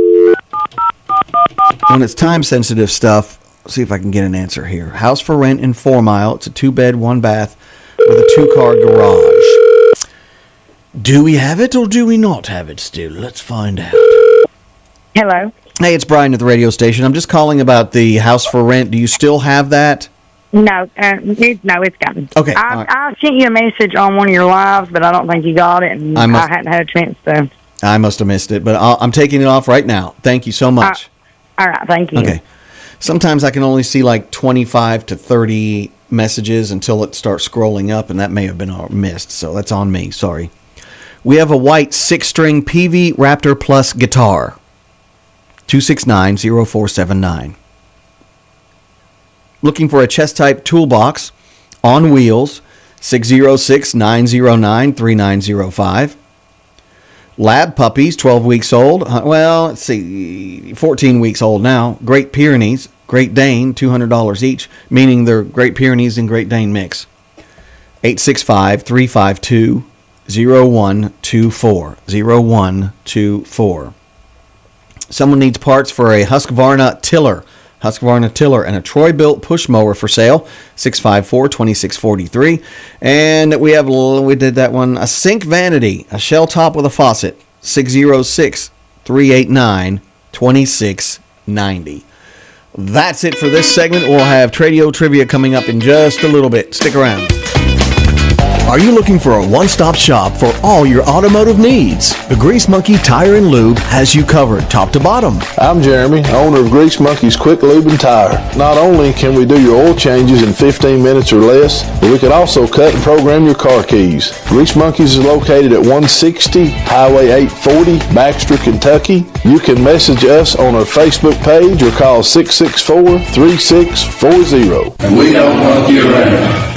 When it's time-sensitive stuff, see if I can get an answer here. House for rent in 4 Mile. It's a 2-bed, 1-bath with a 2-car garage. Do we have it or do we not have it still? Let's find out. Hello. Hey, it's Brian at the radio station. I'm just calling about the house for rent. Do you still have that? No, it's gone. Okay. I sent you a message on one of your lives, but I don't think you got it, and I hadn't had a chance to. I must have missed it, but I'm taking it off right now. Thank you so much. All right, thank you. Okay. Sometimes I can only see like 25 to 30 messages until it starts scrolling up, and that may have been missed, so that's on me. Sorry. We have a white 6-string PV Raptor Plus guitar. 269-0479. Looking for a chest-type toolbox on wheels. 606-909-3905. Lab puppies, 12 weeks old. Well, let's see, 14 weeks old now. Great Pyrenees, Great Dane, $200 each, meaning they're Great Pyrenees and Great Dane mix. 865-352-0124. 0124. Someone needs parts for a Husqvarna tiller and a Troy-built push mower for sale, 654-2643. And we did that one, a sink vanity, a shell top with a faucet, 606-389-2690. That's it for this segment. We'll have Tradio Trivia coming up in just a little bit. Stick around. Are you looking for a one-stop shop for all your automotive needs? The Grease Monkey Tire and Lube has you covered top to bottom. I'm Jeremy, owner of Grease Monkey's Quick Lube and Tire. Not only can we do your oil changes in 15 minutes or less, but we can also cut and program your car keys. Grease Monkey's is located at 160 Highway 840, Baxter, Kentucky. You can message us on our Facebook page or call 664-3640. And we don't want you around.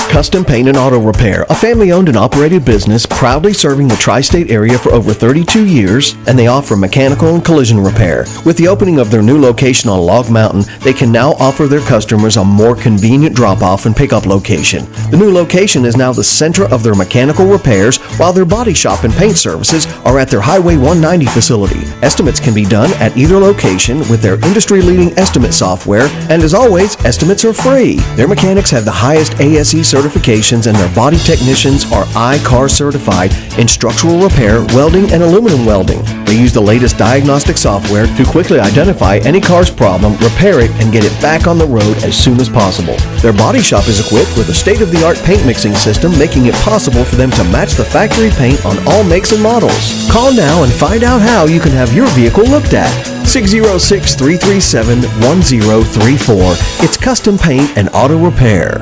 Custom Paint and Auto Repair, a family-owned and operated business proudly serving the tri-state area for over 32 years, and they offer mechanical and collision repair. With the opening of their new location on Log Mountain, they can now offer their customers a more convenient drop-off and pickup location. The new location is now the center of their mechanical repairs, while their body shop and paint services are at their Highway 190 facility. Estimates can be done at either location with their industry-leading estimate software, and as always, estimates are free. Their mechanics have the highest ASE certification certifications, and their body technicians are I-CAR certified in structural repair, welding, and aluminum welding. They use the latest diagnostic software to quickly identify any car's problem, repair it, and get it back on the road as soon as possible. Their body shop is equipped with a state-of-the-art paint mixing system, making it possible for them to match the factory paint on all makes and models. Call now and find out how you can have your vehicle looked at. 606-337-1034. It's custom paint and auto repair.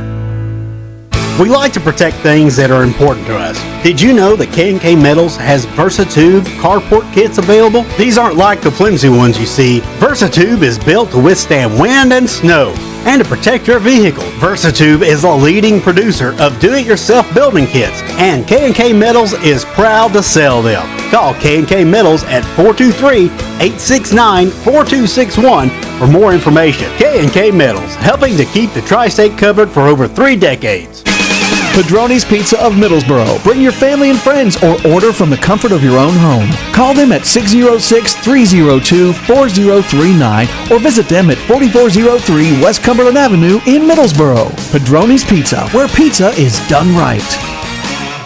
We like to protect things that are important to us. Did you know that K&K Metals has Versatube carport kits available? These aren't like the flimsy ones you see. Versatube is built to withstand wind and snow and to protect your vehicle. Versatube is a leading producer of do-it-yourself building kits, and K&K Metals is proud to sell them. Call K&K Metals at 423-869-4261 for more information. K&K Metals, helping to keep the tri-state covered for over 3 decades. Padroni's Pizza of Middlesboro. Bring your family and friends or order from the comfort of your own home. Call them at 606-302-4039 or visit them at 4403 West Cumberland Avenue in Middlesboro. Padroni's Pizza, where pizza is done right.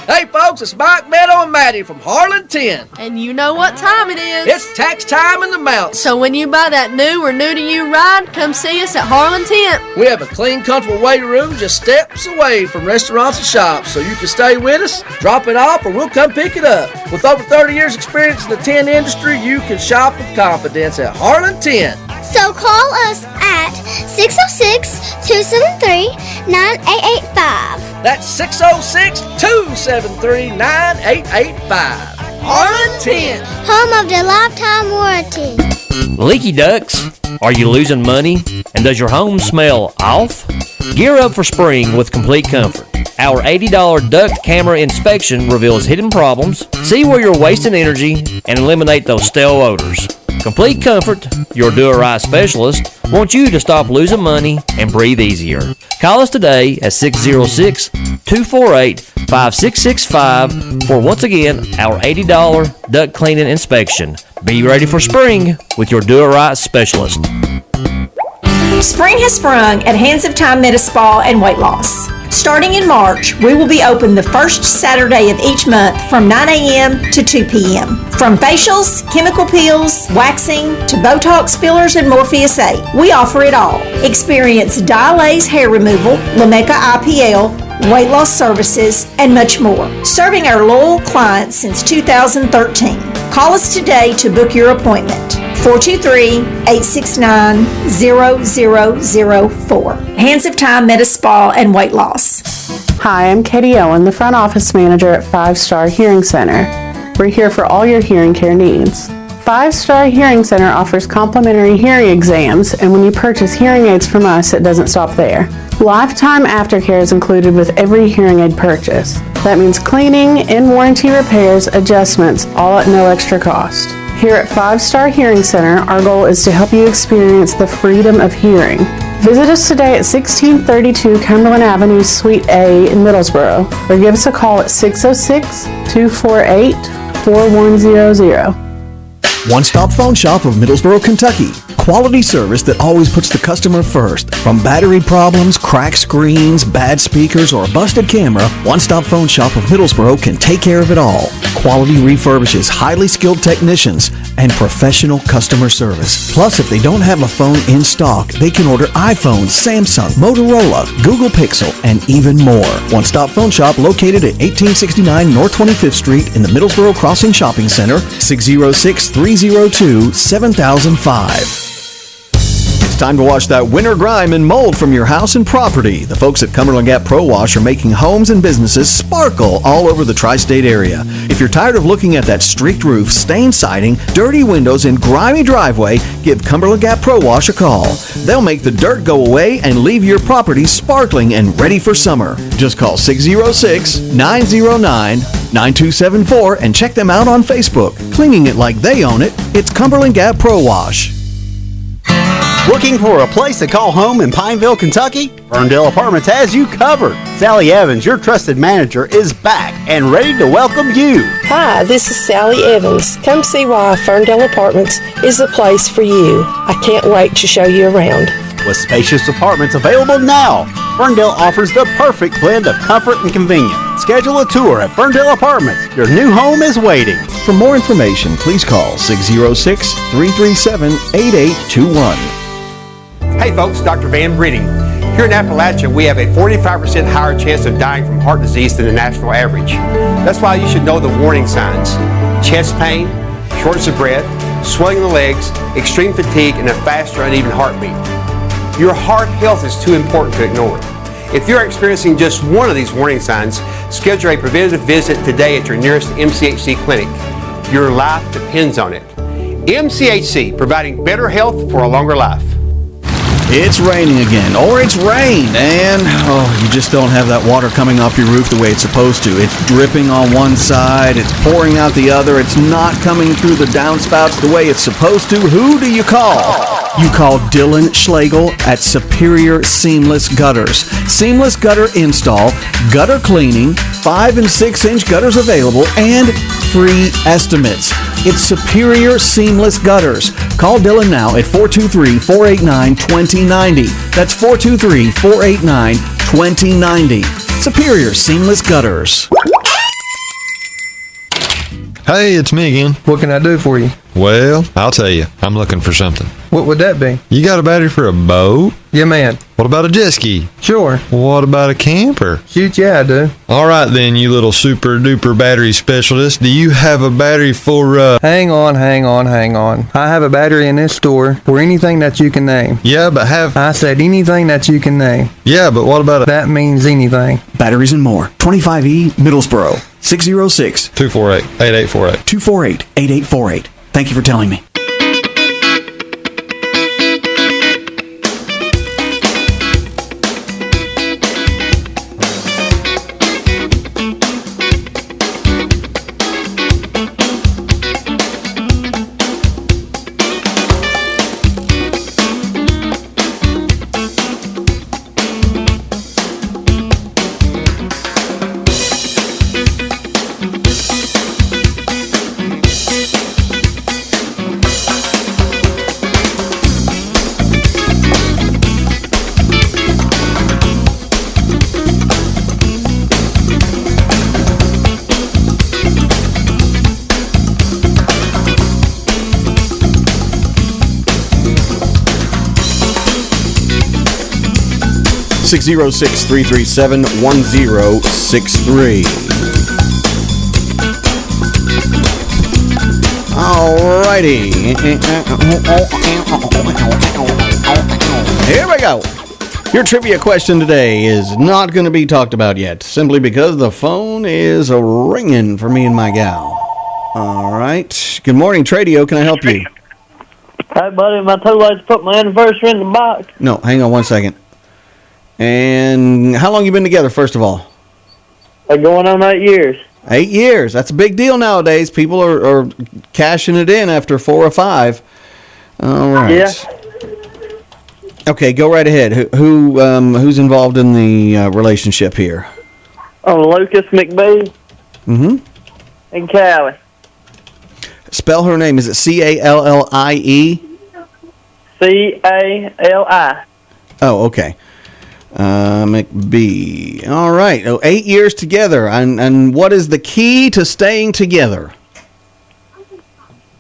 Hey folks, it's Mike, Meadow, and Maddie from Harlan 10. And you know what time it is. It's tax time in the mountains. So when you buy that new or new-to-you ride, come see us at Harlan 10. We have a clean, comfortable waiting room just steps away from restaurants and shops, so you can stay with us, drop it off, or we'll come pick it up. With over 30 years experience in the tin industry, you can shop with confidence at Harlan 10. So call us at 606-273-9885. That's 606-273-9885. Harlan 10. Home of the lifetime warranty. Leaky ducts? Are you losing money? And does your home smell off? Gear up for spring with complete comfort. Our $80 duct camera inspection reveals hidden problems, see where you're wasting energy, and eliminate those stale odors. Complete Comfort, your do-it-right specialist, wants you to stop losing money and breathe easier. Call us today at 606-248-5665 for, once again, our $80 duct cleaning inspection. Be ready for spring with your do-it-right specialist. Spring has sprung at Hands of Time Medi Spa and Weight Loss. Starting in March, we will be open the first Saturday of each month from 9 a.m. to 2 p.m. From facials, chemical peels, waxing, to Botox fillers and Morpheus 8, we offer it all. Experience Dilaze hair removal, Lamecca IPL, weight loss services, and much more. Serving our loyal clients since 2013. Call us today to book your appointment. 423-869-0004. Hands of Time Medi Spa and Weight Loss. Hi, I'm Katie Owen, the front office manager at 5 Star Hearing Center. We're here for all your hearing care needs. 5 Star Hearing Center offers complimentary hearing exams, and when you purchase hearing aids from us, it doesn't stop there. Lifetime aftercare is included with every hearing aid purchase. That means cleaning, in-warranty repairs, adjustments, all at no extra cost. Here at 5 Star Hearing Center, our goal is to help you experience the freedom of hearing. Visit us today at 1632 Cumberland Avenue, Suite A in Middlesboro, or give us a call at 606-248-4100. One-stop phone shop of Middlesboro, Kentucky. Quality service that always puts the customer first. From battery problems, cracked screens, bad speakers, or a busted camera, One-stop phone shop of Middlesboro can take care of it all. Quality refurbishes, highly skilled technicians, and professional customer service. Plus, if they don't have a phone in stock, they can order iPhones, Samsung, Motorola, Google Pixel, and even more. One-stop phone shop located at 1869 North 25th Street in the Middlesboro Crossing Shopping Center, 606-302-7005. It's time to wash that winter grime and mold from your house and property. The folks at Cumberland Gap Pro Wash are making homes and businesses sparkle all over the tri-state area. If you're tired of looking at that streaked roof, stained siding, dirty windows, and grimy driveway, give Cumberland Gap Pro Wash a call. They'll make the dirt go away and leave your property sparkling and ready for summer. Just call 606-909-9274 and check them out on Facebook. Cleaning it like they own it, it's Cumberland Gap Pro Wash. Looking for a place to call home in Pineville, Kentucky? Ferndale Apartments has you covered. Sally Evans, your trusted manager, is back and ready to welcome you. Hi, this is Sally Evans. Come see why Ferndale Apartments is the place for you. I can't wait to show you around. With spacious apartments available now, Ferndale offers the perfect blend of comfort and convenience. Schedule a tour at Ferndale Apartments. Your new home is waiting. For more information, please call 606-337-8821. Hey folks, Dr. Van Breeding. Here in Appalachia, we have a 45% higher chance of dying from heart disease than the national average. That's why you should know the warning signs: chest pain, shortness of breath, swelling in the legs, extreme fatigue, and a fast or uneven heartbeat. Your heart health is too important to ignore. If you're experiencing just one of these warning signs, schedule a preventative visit today at your nearest MCHC clinic. Your life depends on it. MCHC, providing better health for a longer life. It's raining again, or it's rained, and you just don't have that water coming off your roof the way it's supposed to. It's dripping on one side, it's pouring out the other, it's not coming through the downspouts the way it's supposed to. Who do you call? You call Dylan Schlegel at Superior Seamless Gutters. Seamless gutter install, gutter cleaning, 5 and 6 inch gutters available, and free estimates. It's Superior Seamless Gutters. Call Dylan now at 423-489-2090. That's 423-489-2090. Superior Seamless Gutters. Hey, it's me again. What can I do for you? Well, I'll tell you. I'm looking for something. What would that be? You got a battery for a boat? Yeah, man. What about a jet ski? Sure. What about a camper? Shoot, yeah, I do. All right, then, you little super duper battery specialist. Do you have a battery for, Hang on. I have a battery in this store for anything that you can name. Yeah, but I said anything that you can name. Yeah, but what about That means anything. Batteries and more. 25E Middlesboro. 606-248-8848. 248-8848. Thank you for telling me. Six 606-337-1063. Alrighty. Here we go. Your trivia question today is not going to be talked about yet, simply because the phone is ringing for me and my gal. All right. Good morning, Tradio. Can I help you? Hey, buddy, my tool lights put my anniversary in the box. No, hang on one second. And how long you been together, first of all? Going on 8 years. 8 years. That's a big deal nowadays. People are cashing it in after 4 or 5. All right. Yeah. Okay, go right ahead. Who's involved in the relationship here? Lucas McBee. Mm-hmm. And Callie. Spell her name. Is it C-A-L-L-I-E? C-A-L-I. Oh, okay. McBee. All right. 8 years together. And what is the key to staying together?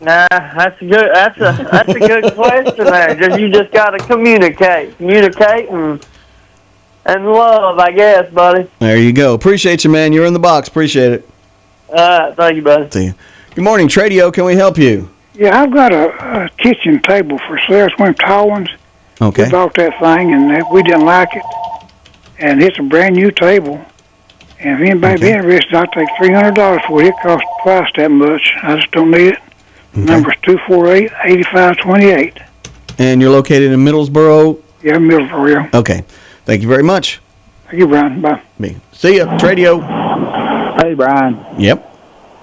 Nah, that's a good question there. You just got to communicate and love, I guess, buddy. There you go. Appreciate you, man. You're in the box. Appreciate it. Thank you, buddy. See you. Good morning, Tradio. Can we help you? Yeah, I've got a kitchen table for sale. It's one of them tall ones. Okay. We bought that thing, and we didn't like it. And it's a brand new table. And if anybody be interested, I'll take $300 for it. It costs twice that much. I just don't need it. Okay. Number's 248-8528. And you're located in Middlesboro? Yeah, Middlesboro, yeah. Okay. Thank you very much. Thank you, Brian. Bye. See ya, Tradio. Hey, Brian. Yep.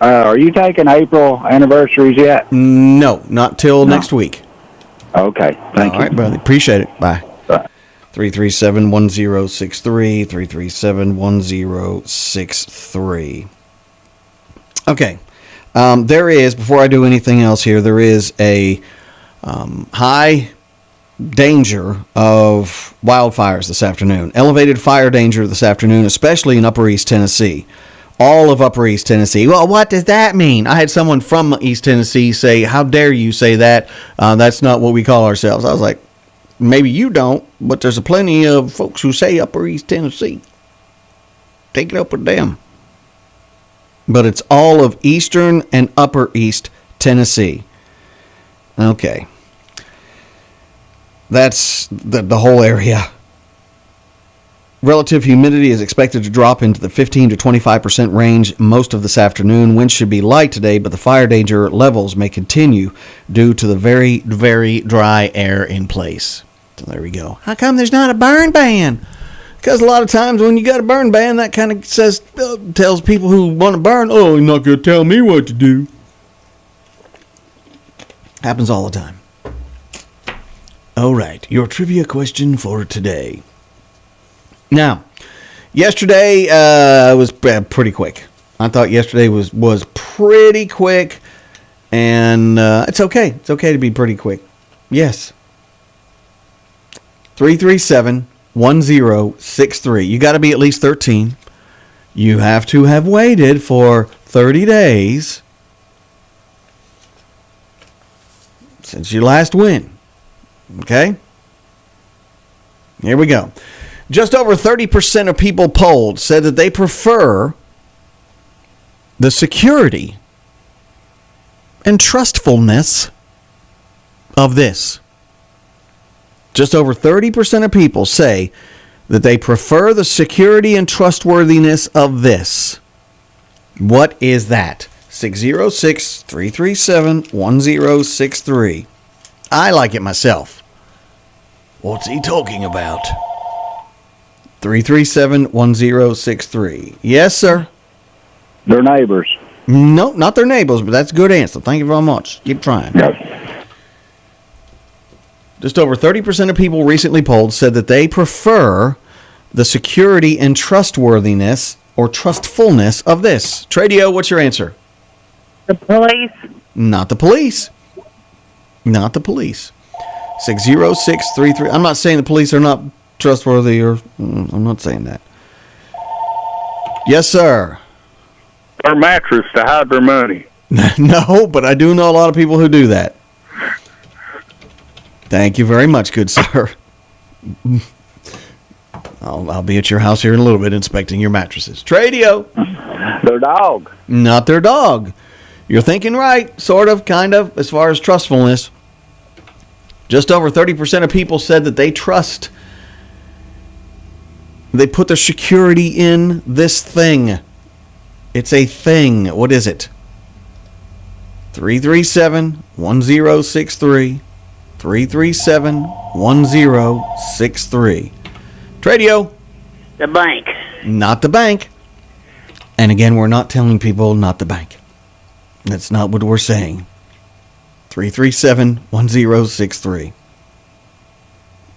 Are you taking April anniversaries yet? No, not till next week. Okay, thank you. All right, brother. Appreciate it. Bye. 337-1063, 337-1063. Okay. There is, before I do anything else here, there is a high danger of wildfires this afternoon. Elevated fire danger this afternoon, especially in Upper East Tennessee. All of Upper East Tennessee. Well, what does that mean? I had someone from East Tennessee say, how dare you say that? That's not what we call ourselves. I was like, maybe you don't, but there's plenty of folks who say Upper East Tennessee. Take it up with them. But it's all of Eastern and Upper East Tennessee. Okay. That's the whole area. Relative humidity is expected to drop into the 15 to 25% range most of this afternoon. Winds should be light today, but the fire danger levels may continue due to the very, very dry air in place. So there we go. How come there's not a burn ban? Because a lot of times when you got a burn ban, that kind of tells people who want to burn, oh, you're not going to tell me what to do. Happens all the time. All right, your trivia question for today. Now, yesterday was pretty quick. I thought yesterday was pretty quick, and it's okay. It's okay to be pretty quick. Yes. 337-1063. You got to be at least 13. You have to have waited for 30 days since your last win. Okay? Here we go. Just over 30% of people polled said that they prefer the security and trustfulness of this. Just over 30% of people say that they prefer the security and trustworthiness of this. What is that? 606-337-1063. I like it myself. What's he talking about? 337-1063. Yes, sir. Their neighbors. No, not their neighbors, but that's a good answer. Thank you very much. Keep trying. Yep. Just over 30% of people recently polled said that they prefer the security and trustworthiness or trustfulness of this. Tradio, what's your answer? The police. Not the police. Not the police. 60633. I'm not saying the police are not trustworthy, or I'm not saying that. Yes, sir. Their mattress to hide their money. No, but I do know a lot of people who do that. Thank you very much, good sir. I'll be at your house here in a little bit inspecting your mattresses. Tradio. Their dog. Not their dog. You're thinking right, sort of, kind of, as far as trustfulness. Just over 30% of people said that they trust. They put their security in this thing. It's a thing. What is it? 337-1063. 337-1063. Tradio. The bank. Not the bank. And again, we're not telling people not the bank. That's not what we're saying. 337-1063.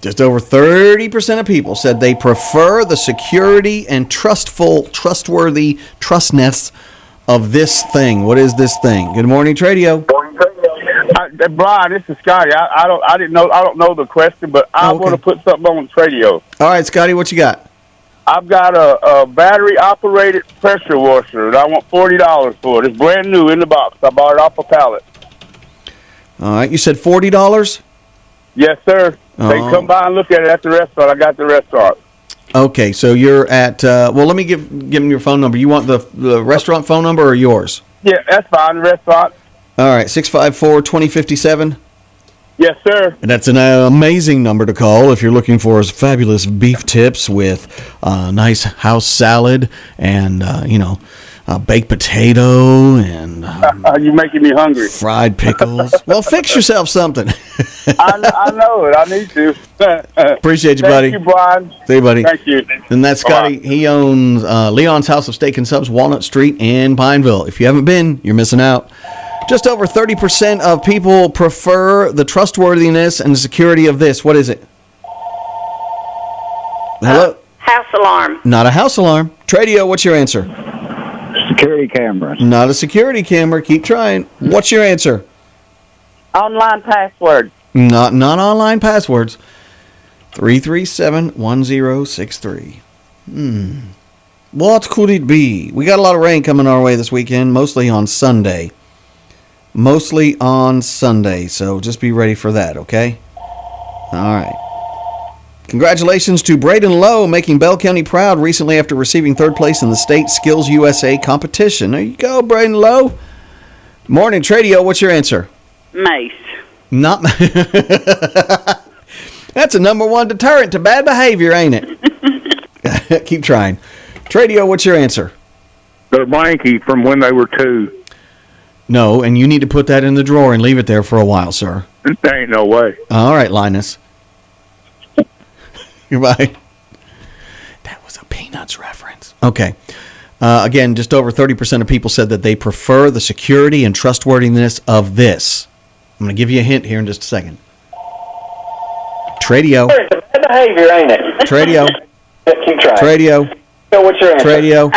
Just over 30% of people said they prefer the security and trustworthy trustness of this thing. What is this thing? Good morning, Tradio. Brian, this is Scotty. I don't know the question, but I want to put something on the Tradio. All right, Scotty, what you got? I've got a battery-operated pressure washer, and I want $40 for it. It's brand new in the box. I bought it off a pallet. All right, you said $40? Yes, sir. They can come by and look at it at the restaurant. I got the restaurant. Okay, so you're at, well, let me give them your phone number. You want the restaurant phone number or yours? Yeah, that's fine, the restaurant. All right, 654-2057? Yes, sir. And that's an amazing number to call if you're looking for fabulous beef tips with nice house salad and, baked potato and... you're making me hungry. Fried pickles. Well, fix yourself something. I know it. I need to. Appreciate you, buddy. Thank you, Brian. See you, buddy. Thank you. And that's Scotty. He owns Leon's House of Steak and Subs, Walnut Street in Pineville. If you haven't been, you're missing out. Just over 30% of people prefer the trustworthiness and the security of this. What is it? Hello? House alarm. Not a house alarm. Tradio, what's your answer? Security cameras. Not a security camera. Keep trying. What's your answer? Online password. Not online passwords. 337-1063. What could it be? We got a lot of rain coming our way this weekend, mostly on Sunday. So just be ready for that, okay? All right. Congratulations to Braden Lowe, making Bell County proud recently after receiving third place in the State Skills USA competition. There you go, Braden Lowe. Morning, Tradio. What's your answer? Mace. Not. That's a number one deterrent to bad behavior, ain't it? Keep trying. Tradio, what's your answer? They're blanky from when they were 2. No, and you need to put that in the drawer and leave it there for a while, sir. There ain't no way. All right, Linus. Goodbye. That was a Peanuts reference. Okay. Again, just over 30% of people said that they prefer the security and trustworthiness of this. I'm going to give you a hint here in just a second. Tradio. It's a bad behavior, ain't it? Tradio. Keep trying. Tradio. So what's your answer? Tradio.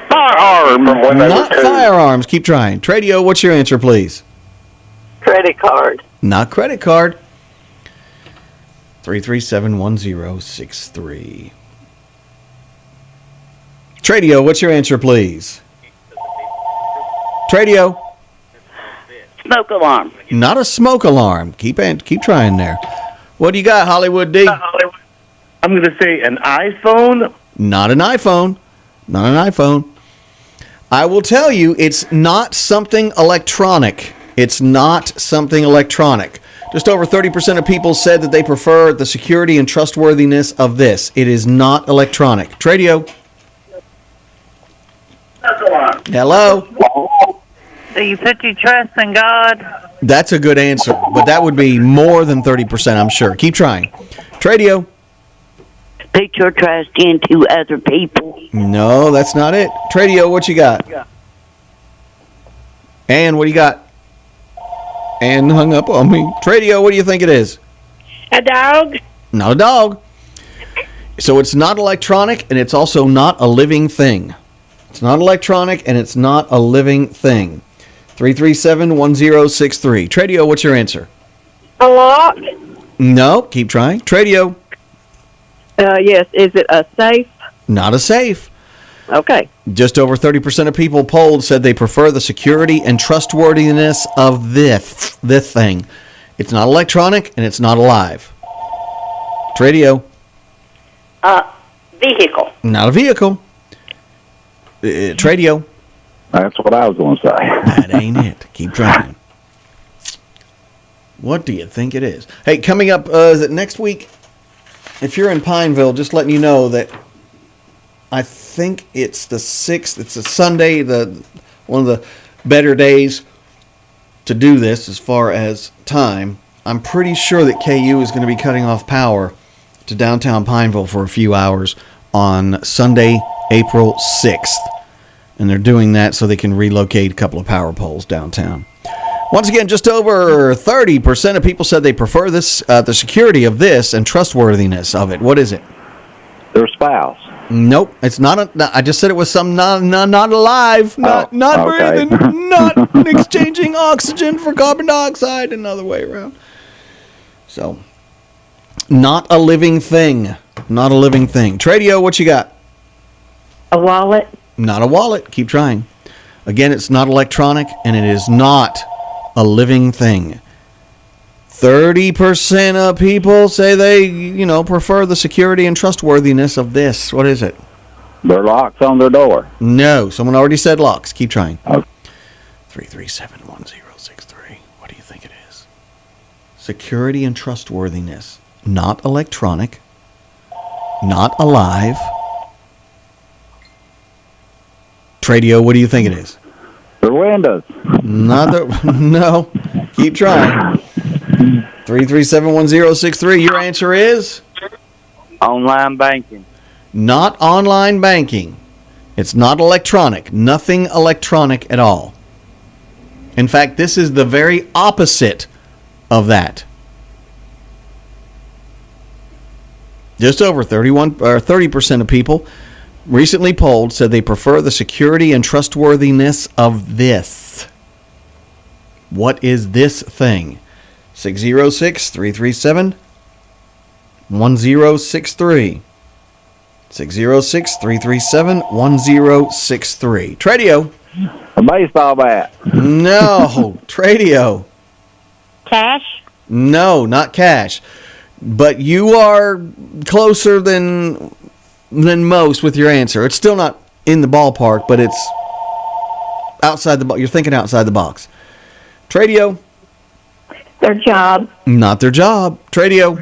Firearm. From when they Not were 2. firearms. Keep trying. Tradio, what's your answer, please? Credit card. Not credit card. 337-1063. Tradio, what's your answer, please? Tradio. Smoke alarm. Not a smoke alarm. Keep trying there. What do you got, Hollywood D? I'm going to say an iPhone. Not an iPhone. Not an iPhone. I will tell you, it's not something electronic. It's not something electronic. Just over 30% of people said that they prefer the security and trustworthiness of this. It is not electronic. Tradio. Hello. Do you put your trust in God? That's a good answer, but that would be more than 30%, I'm sure. Keep trying. Tradio. Put your trust into other people. No, that's not it. Tradio, what you got? And what do you got? And hung up on me. Tradio, what do you think it is? A dog. Not a dog. So it's not electronic, and it's also not a living thing. It's not electronic, and it's not a living thing. 337-1063. Tradio, what's your answer? A lock. No, keep trying. Tradio. Yes. Is it a safe? Not a safe. Okay. Just over 30% of people polled said they prefer the security and trustworthiness of this thing. It's not electronic, and it's not alive. Tradio. Vehicle. Not a vehicle. Tradio. That's what I was going to say. That ain't it. Keep trying. What do you think it is? Hey, coming up, is it next week? If you're in Pineville, just letting you know that I think it's the 6th. It's a Sunday, one of the better days to do this as far as time. I'm pretty sure that KU is going to be cutting off power to downtown Pineville for a few hours on Sunday, April 6th. And they're doing that so they can relocate a couple of power poles downtown. Once again, just over 30% of people said they prefer this, the security of this and trustworthiness of it. What is it? Their spouse. Nope, it's not. I just said it was some not alive, not okay. breathing, not exchanging oxygen for carbon dioxide, another way around. So, not a living thing. Not a living thing. Tradio, what you got? A wallet. Not a wallet. Keep trying. Again, it's not electronic, and it is not a living thing. 30% of people say they, prefer the security and trustworthiness of this. What is it? Their locks on their door. No, someone already said locks. Keep trying. Okay. 337-1063. What do you think it is? Security and trustworthiness. Not electronic. Not alive. Tradio, what do you think it is? Their windows. No. Keep trying. 337-1063. Your answer is? Online banking. Not online banking. It's not electronic. Nothing electronic at all. In fact, this is the very opposite of that. Just over 30% of people recently polled said they prefer the security and trustworthiness of this. What is this thing? 606-337-1063. 606-337-1063. Tradio. A baseball bat. No. Tradio. Cash? No, not cash. But you are closer than most with your answer. It's still not in the ballpark, but it's outside the box. You're thinking outside the box. Tradio. Their job. Not their job. Tradio.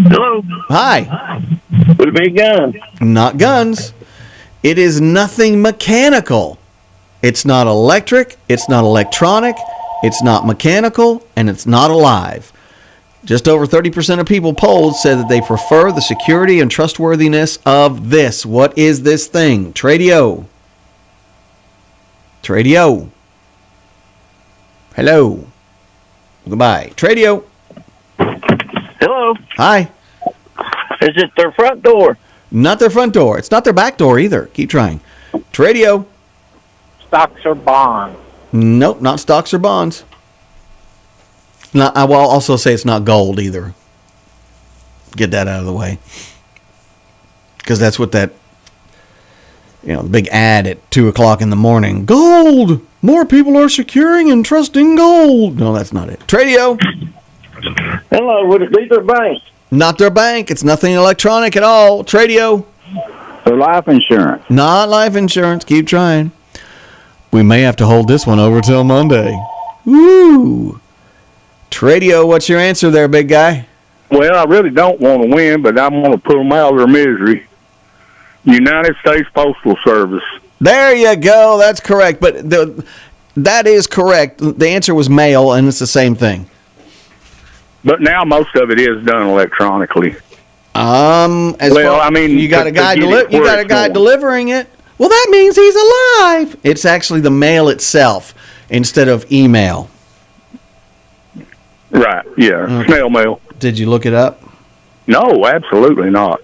Hello. Hi. Would it be guns? Not guns. It is nothing mechanical. It's not electric. It's not electronic. It's not mechanical. And it's not alive. Just over 30% of people polled said that they prefer the security and trustworthiness of this. What is this thing? Tradio. Tradio. Hello. Goodbye. Tradio. Hello. Hi. Is it their front door? Not their front door. It's not their back door either. Keep trying. Tradio. Stocks or bonds? Nope, not stocks or bonds. Not. I will also say it's not gold either. Get that out of the way. Because that's what that, the big ad at 2:00 in the morning. Gold! More people are securing and trusting gold. No, that's not it. Tradio. Hello, would it be their bank? Not their bank. It's nothing electronic at all. Tradio. Their life insurance? Not life insurance. Keep trying. We may have to hold this one over till Monday. Woo! Tradio, what's your answer there, big guy? Well, I really don't want to win, but I want to put them out of their misery. United States Postal Service. There you go. That's correct. But that is correct. The answer was mail, and it's the same thing. But now most of it is done electronically. You got a guy delivering it. Well, that means he's alive. It's actually the mail itself instead of email. Right. Yeah. Okay. Snail mail. Did you look it up? No, absolutely not.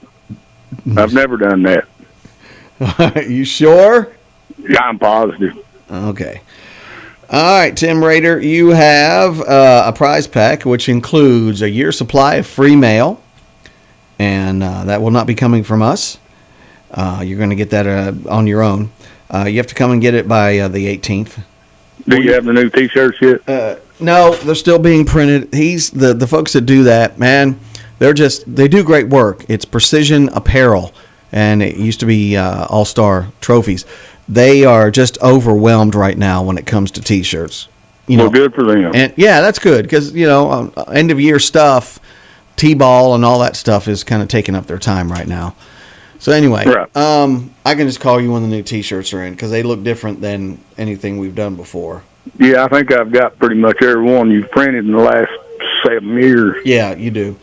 I've never done that. You sure? Yeah, I'm positive. Okay. All right, Tim Rader, you have a prize pack, which includes a year's supply of free mail, and that will not be coming from us. You're going to get that on your own. You have to come and get it by the 18th. Do you have the new T-shirts yet? No, they're still being printed. The folks that do that, man, they do great work. It's Precision Apparel, and it used to be All-Star Trophies. They are just overwhelmed right now when it comes to T-shirts. Well, good for them. And yeah, that's good because end of year stuff, T-ball and all that stuff is kind of taking up their time right now. So anyway, right. I can just call you when the new T-shirts are in because they look different than anything we've done before. Yeah, I think I've got pretty much every one you've printed in the last 7 years. Yeah, you do.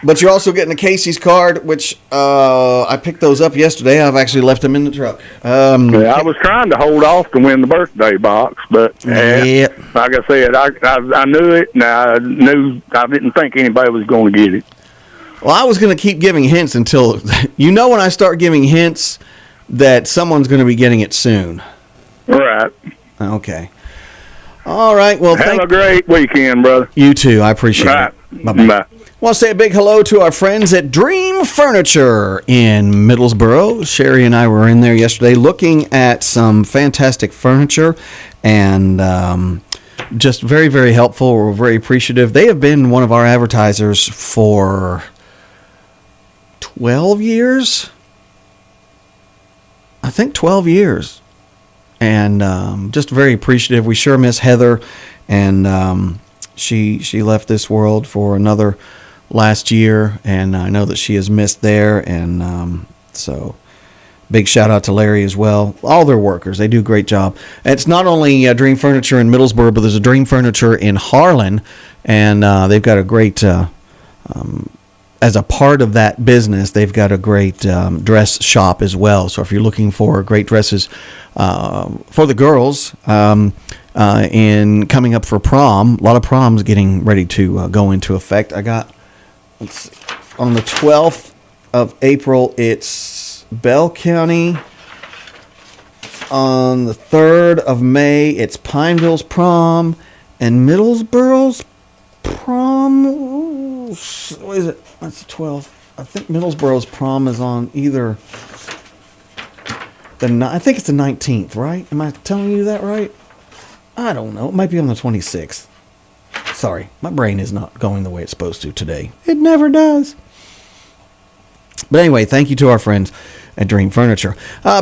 But you're also getting a Casey's card, which I picked those up yesterday. I've actually left them in the truck. I was trying to hold off to win the birthday box, but like I said, I knew it, and I didn't think anybody was going to get it. Well, I was going to keep giving hints until, when I start giving hints that someone's going to be getting it soon. Right. Okay. All right. Well, have a great weekend, brother. You too. I appreciate it. Bye-bye. Bye. I want to say a big hello to our friends at Dream Furniture in Middlesboro. Sherry and I were in there yesterday looking at some fantastic furniture and just very, very helpful. We're very appreciative. They have been one of our advertisers for 12 years. I think 12 years. And just very appreciative. We sure miss Heather. And she left this world for another last year, and I know that she is missed there, and so big shout out to Larry as well. All their workers, they do a great job. It's not only Dream Furniture in Middlesboro, but there's a Dream Furniture in Harlan, and they've got a great, as a part of that business, they've got a great dress shop as well. So if you're looking for great dresses for the girls, in coming up for prom, a lot of proms getting ready to go into effect. I got, on the 12th of April, it's Bell County. On the 3rd of May, it's Pineville's prom. And Middlesboro's prom, what is it? That's the 12th. I think Middlesboro's prom is on either I think it's the 19th, right? Am I telling you that right? I don't know. It might be on the 26th. Sorry, my brain is not going the way it's supposed to today. It never does. But anyway, thank you to our friends at Dream Furniture.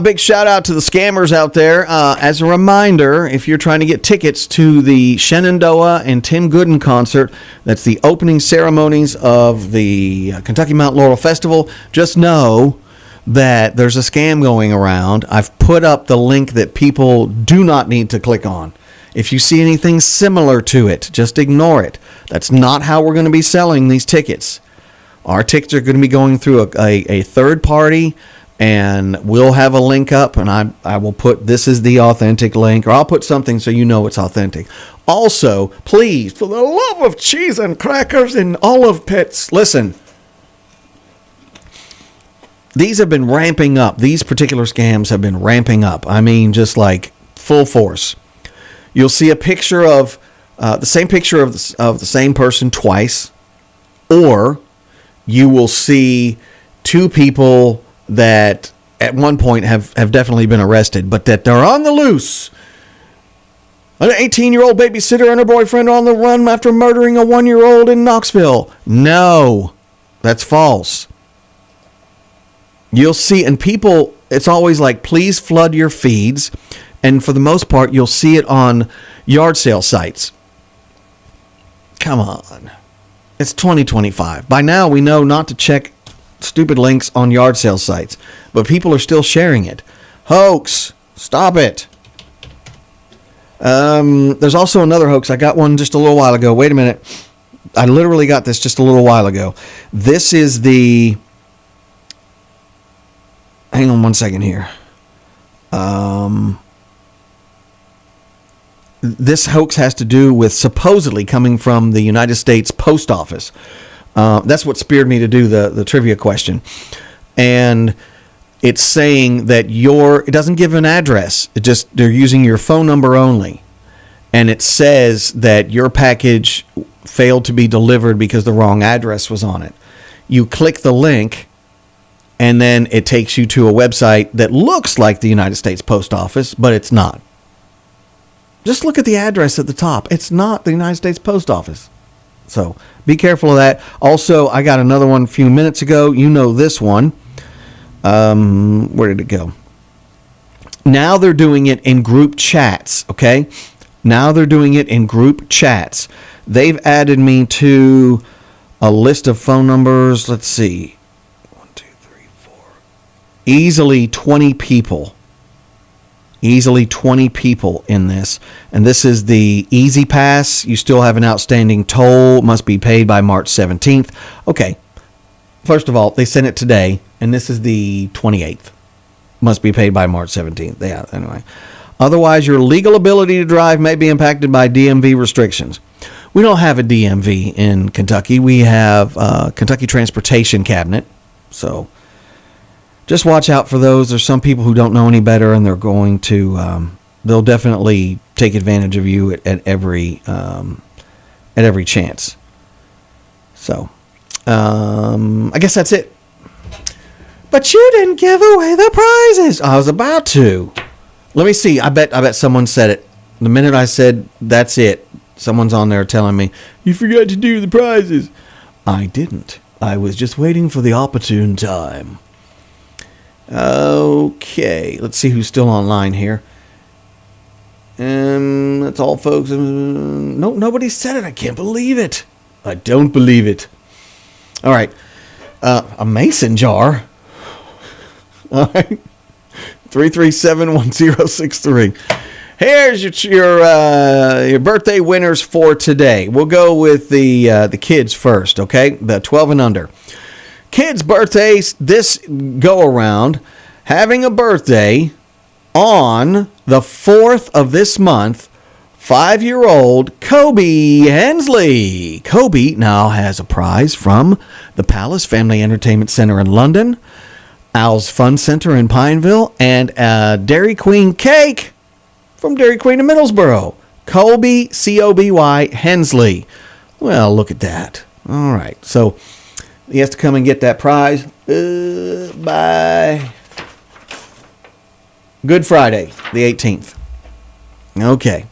Big shout out to the scammers out there. As a reminder, if you're trying to get tickets to the Shenandoah and Tim Gooden concert, that's the opening ceremonies of the Kentucky Mount Laurel Festival, just know that there's a scam going around. I've put up the link that people do not need to click on. If you see anything similar to it, just ignore it. That's not how we're going to be selling these tickets. Our tickets are going to be going through a third party, and we'll have a link up, and I will put this is the authentic link, or I'll put something so you know it's authentic. Also, please, for the love of cheese and crackers and olive pits, listen. These have been ramping up. These particular scams have been ramping up. I mean, just like full force. You'll see a picture of the same picture of the same person twice, or you will see two people that at one point have definitely been arrested, but that they're on the loose. An 18-year-old babysitter and her boyfriend are on the run after murdering a 1-year-old in Knoxville. No, that's false. You'll see, and people, it's always like, please flood your feeds. And for the most part, you'll see it on yard sale sites. Come on. It's 2025. By now, we know not to check stupid links on yard sale sites. But people are still sharing it. Hoax. Stop it. There's also another hoax. I got one just a little while ago. Wait a minute. I literally got this just a little while ago. This is the... Hang on one second here. This hoax has to do with supposedly coming from the United States Post Office. That's what spurred me to do the trivia question. And it's saying that it doesn't give an address. They're using your phone number only. And it says that your package failed to be delivered because the wrong address was on it. You click the link, and then it takes you to a website that looks like the United States Post Office, but it's not. Just look at the address at the top. It's not the United States Post Office. So be careful of that. Also, I got another one a few minutes ago. You know this one. Where did it go? Now they're doing it in group chats, okay? Now they're doing it in group chats. They've added me to a list of phone numbers. Let's see. 1, 2, 3, 4. Easily 20 people. Easily 20 people in this. And this is the Easy Pass. You still have an outstanding toll. Must be paid by March 17th. Okay. First of all, they sent it today, and this is the 28th. Must be paid by March 17th. Yeah, anyway. Otherwise, your legal ability to drive may be impacted by DMV restrictions. We don't have a DMV in Kentucky. We have Kentucky Transportation Cabinet. So just watch out for those. There's some people who don't know any better, and they're going to they'll definitely take advantage of you at every chance. So I guess that's it. But you didn't give away the prizes. I was about to. Let me see. I bet someone said it. The minute I said that's it, someone's on there telling me, you forgot to do the prizes. I didn't. I was just waiting for the opportune time. Okay. Let's see who's still online here. That's all, folks. No, nobody said it. I can't believe it. I don't believe it. All right. A mason jar. All right. 337-1063. Here's your birthday winners for today. We'll go with the kids first, okay? The 12 and under. Kids' birthdays this go around. Having a birthday on the 4th of this month, 5-year-old Kobe Hensley. Kobe now has a prize from the Palace Family Entertainment Center in London, Al's Fun Center in Pineville, and a Dairy Queen cake from Dairy Queen in Middlesboro. Colby, C-O-B-Y, Hensley. Well, look at that. All right. So he has to come and get that prize by Good Friday, the 18th. Okay.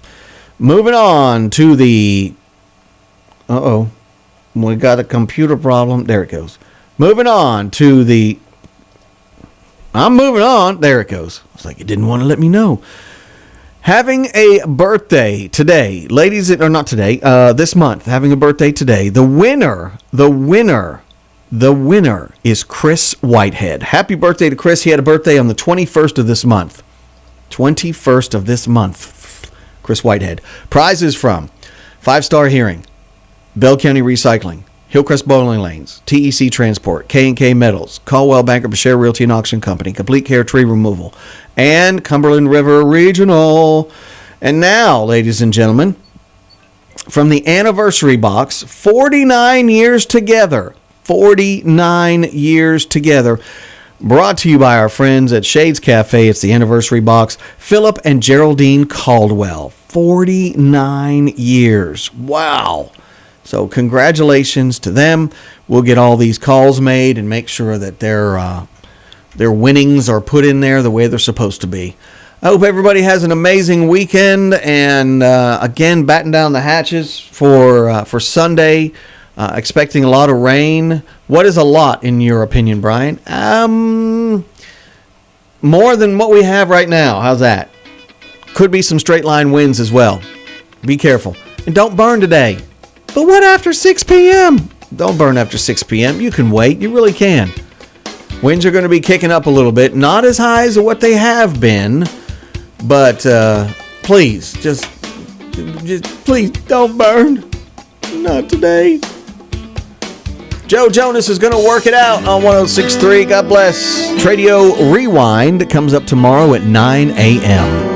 Moving on to the... Uh-oh. We got a computer problem. There it goes. Moving on to the... I'm moving on. There it goes. It's like it didn't want to let me know. Having a birthday today. Ladies, or not today, this month. Having a birthday today. The winner is Chris Whitehead. Happy birthday to Chris. He had a birthday on the 21st of this month. 21st of this month. Chris Whitehead. Prizes from 5 Star Hearing, Bell County Recycling, Hillcrest Bowling Lanes, TEC Transport, K&K Metals, Caldwell Banker Bashir Realty and Auction Company, Complete Care Tree Removal, and Cumberland River Regional. And now, ladies and gentlemen, from the anniversary box, 49 years together. 49 years together. Brought to you by our friends at Shades Cafe. It's the anniversary box. Philip and Geraldine Caldwell. 49 years. Wow. So congratulations to them. We'll get all these calls made and make sure that their winnings are put in there the way they're supposed to be. I hope everybody has an amazing weekend. And again, batten down the hatches for Sunday. Expecting a lot of rain. What is a lot in your opinion, Brian? More than what we have right now. How's that? Could be some straight line winds as well. Be careful. And don't burn today. But what after 6 p.m.? Don't burn after 6 p.m. You can wait. You really can. Winds are going to be kicking up a little bit. Not as high as what they have been. But please, just please don't burn. Not today. Joe Jonas is going to work it out on 106.3. God bless. Tradio Rewind comes up tomorrow at 9 a.m.